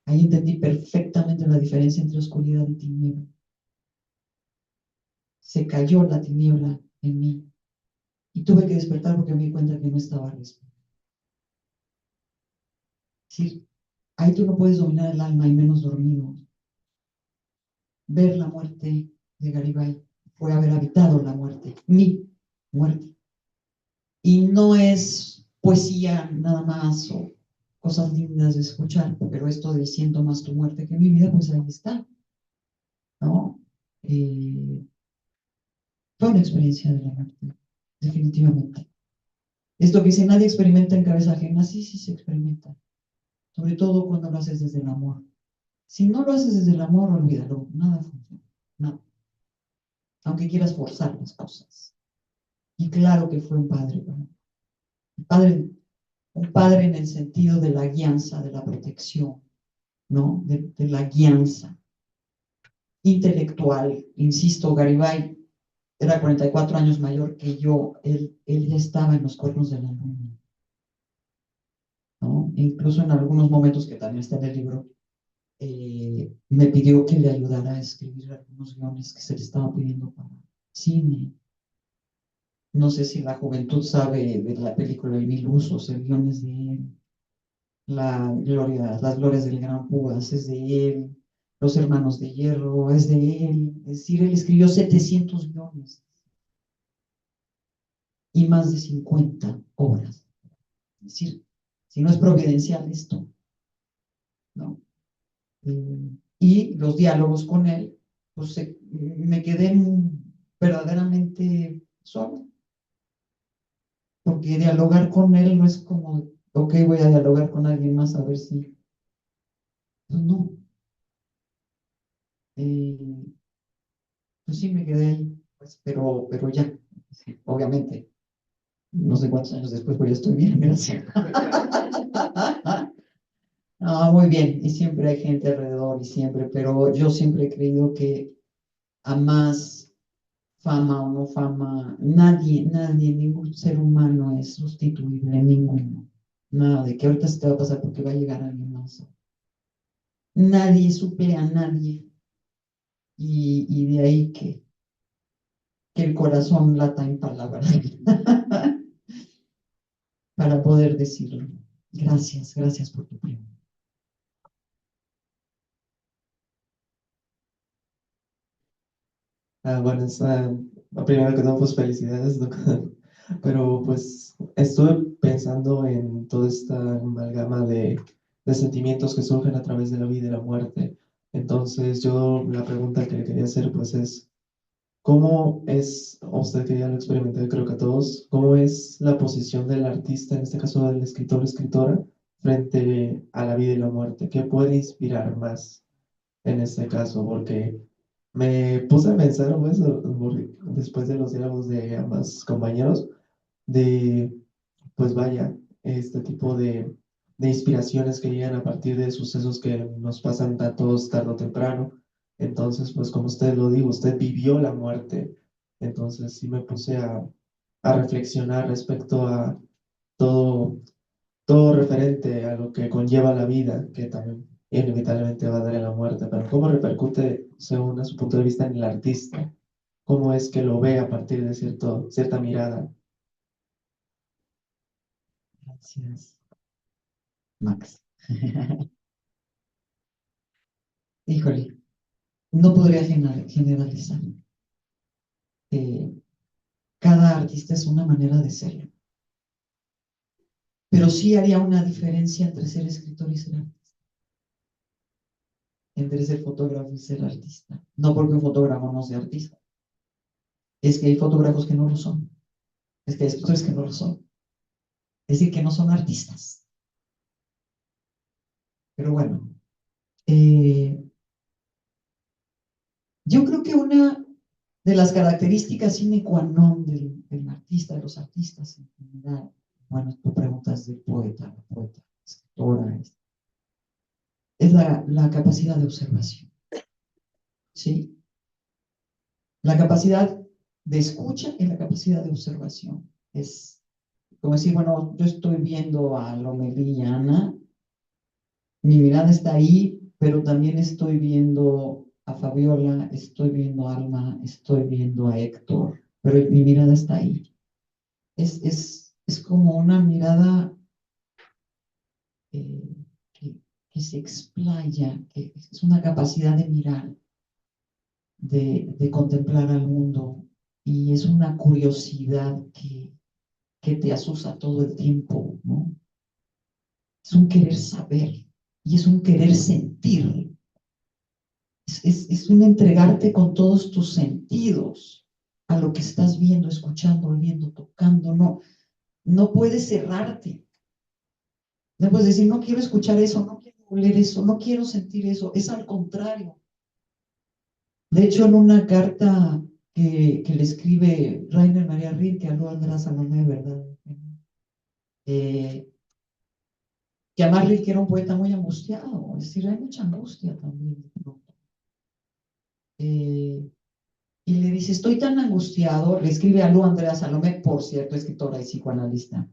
Ahí entendí perfectamente la diferencia entre oscuridad y tiniebla. Se cayó la tiniebla en mí y tuve que despertar porque me di cuenta que no estaba respirando. Es decir, ahí tú no puedes dominar el alma y menos dormido. Ver la muerte de Garibay fue haber habitado la muerte, mi muerte. Y no es poesía nada más o cosas lindas de escuchar, pero esto de siento más tu muerte que mi vida, pues ahí está, ¿no? Fue una experiencia de la muerte, definitivamente. Esto que dice, nadie experimenta en cabeza ajena, sí, sí se experimenta, sobre todo cuando lo haces desde el amor. Si no lo haces desde el amor, olvídalo, nada funciona, no. Aunque quieras forzar las cosas. Y claro que fue un padre, ¿no? Un padre en el sentido de la guianza, de la protección, ¿no? De la guianza intelectual. Insisto, Garibay era 44 años mayor que yo, él ya estaba en los cuernos de la luna, ¿no? E incluso en algunos momentos, que también está en el libro, me pidió que le ayudara a escribir algunos guiones que se le estaba pidiendo para cine. No sé si la juventud sabe de la película El Mil Usos, el guion es de él. Las glorias del Gran Púas es de él. Los Hermanos de Hierro es de él. Es decir, él escribió 700 guiones y más de 50 obras. Es decir, si no es providencial esto, ¿no? Y los diálogos con él, pues me quedé verdaderamente solo, porque dialogar con él no es como, ok, voy a dialogar con alguien más a ver si, pues no. Pues sí, me quedé ahí, pues, pero ya, sí, obviamente, no sé cuántos años después, pero ya estoy bien, gracias. No, muy bien, y siempre hay gente alrededor y siempre, pero yo siempre he creído que a más fama o no fama, nadie, ningún ser humano es sustituible, ninguno. Nada de que ahorita se te va a pasar porque va a llegar alguien más. nadie supera a nadie. Y de ahí que el corazón lata en palabras para poder decirlo. Gracias, gracias por tu pregunta. Bueno, primero que todo, pues felicidades, doctor. Pero pues estuve pensando en toda esta amalgama de sentimientos que surgen a través de la vida y la muerte. Entonces, yo la pregunta que le quería hacer pues es, ¿cómo es, usted que ya lo experimentó, creo que a todos, cómo es la posición del artista, en este caso del escritor o escritora, frente a la vida y la muerte? ¿Qué puede inspirar más en este caso? Porque me puse a pensar, pues, después de los diálogos de ambos compañeros, de, pues vaya, este tipo de inspiraciones que llegan a partir de sucesos que nos pasan a todos tarde o temprano. Entonces, pues como usted lo dijo, usted vivió la muerte. Entonces sí me puse a reflexionar respecto a todo, todo referente a lo que conlleva la vida, que también inevitablemente va a dar en la muerte, pero cómo repercute, según a su punto de vista, en el artista, cómo es que lo ve a partir de cierta mirada. Gracias, Max. Híjole, no podría generalizar. Eh, cada artista es una manera de serlo, pero sí haría una diferencia entre ser escritor y ser artista, entre ser fotógrafo y ser artista. No porque un fotógrafo no sea artista, es que hay fotógrafos que no lo son, es que hay escritores que no lo son, es decir, que no son artistas. Pero bueno, eh, yo creo que una de las características sine qua non del artista, de los artistas en general, bueno, tú preguntas del poeta, la poeta, escritora, es la capacidad de observación, ¿sí? La capacidad de escucha y la capacidad de observación. Es como decir, bueno, yo estoy viendo a Lomelí y a Ana, mi mirada está ahí, pero también estoy viendo a Fabiola, estoy viendo a Alma, estoy viendo a Héctor, pero mi mirada está ahí. Es como una mirada eh, que, que se explaya, que es una capacidad de mirar, de contemplar al mundo, y es una curiosidad que te asusa todo el tiempo, ¿no? Es un querer saber y es un querer sentir, es un entregarte con todos tus sentidos a lo que estás viendo, escuchando, oliendo, tocando, no puedes cerrarte. No puedes decir, no quiero escuchar eso, no quiero oler eso, no quiero sentir eso. Es al contrario. De hecho, en una carta que le escribe Rainer María Rilke a András Salomé, ¿verdad? Eh, que además Rilke era un poeta muy angustiado, es decir, hay mucha angustia también. ¿No? Y le dice, estoy tan angustiado, le escribe a Andrea Salomé, por cierto, escritora y psicoanalista,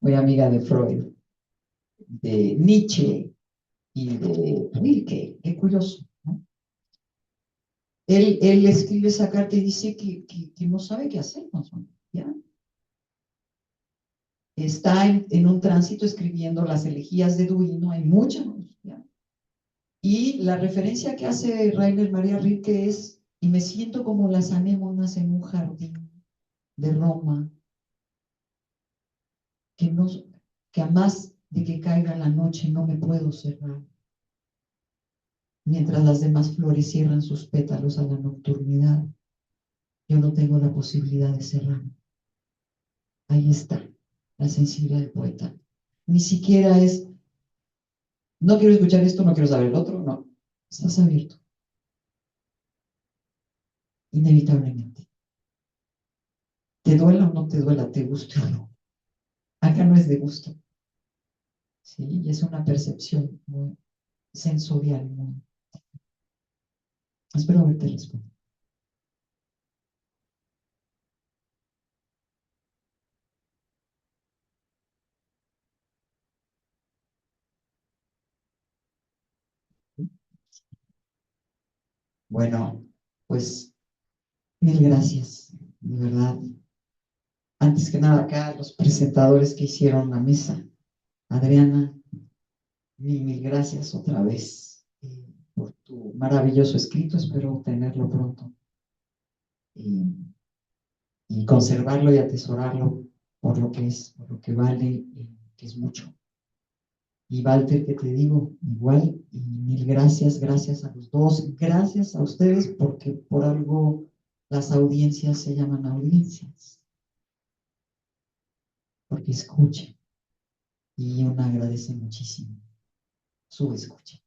muy amiga de Freud, de Nietzsche y de Rilke, qué curioso, ¿no? Él escribe esa carta y dice que no sabe qué hacer con su ¿ya? Está en un tránsito escribiendo las elegías de Duino, hay mucha angustia. Y la referencia que hace Rainer María Rilke es, y me siento como las anémonas en un jardín de Roma, que, no, que a más de que caiga la noche no me puedo cerrar, mientras las demás flores cierran sus pétalos a la nocturnidad, yo no tengo la posibilidad de cerrar. Ahí está la sensibilidad del poeta. Ni siquiera es, no quiero escuchar esto, no quiero saber el otro, no. Estás abierto, inevitablemente. Te duela o no te duela, te guste o no. Acá no es de gusto, ¿sí? Y es una percepción muy sensorial, muy... Espero haberte respondido. Bueno, pues mil gracias, de verdad. Antes que nada, acá los presentadores que hicieron la mesa, Adriana, mil gracias otra vez por tu maravilloso escrito. Espero tenerlo pronto y, y conservarlo y atesorarlo por lo que es, por lo que vale, que es mucho. Y Walter, que te digo, igual, y mil gracias, gracias a los dos, gracias a ustedes, porque por algo las audiencias se llaman audiencias, porque escuchan, y uno agradece muchísimo su escucha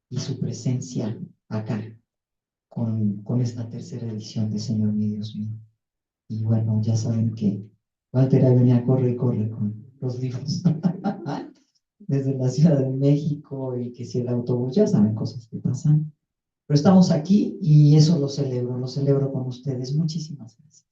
y su presencia acá con esta tercera edición de Señor mi Dios mío. Y bueno, ya saben que Walter ahí venía corre y corre con los libros desde la Ciudad de México y que si el autobús, ya saben cosas que pasan. Pero estamos aquí y eso lo celebro con ustedes. Muchísimas gracias.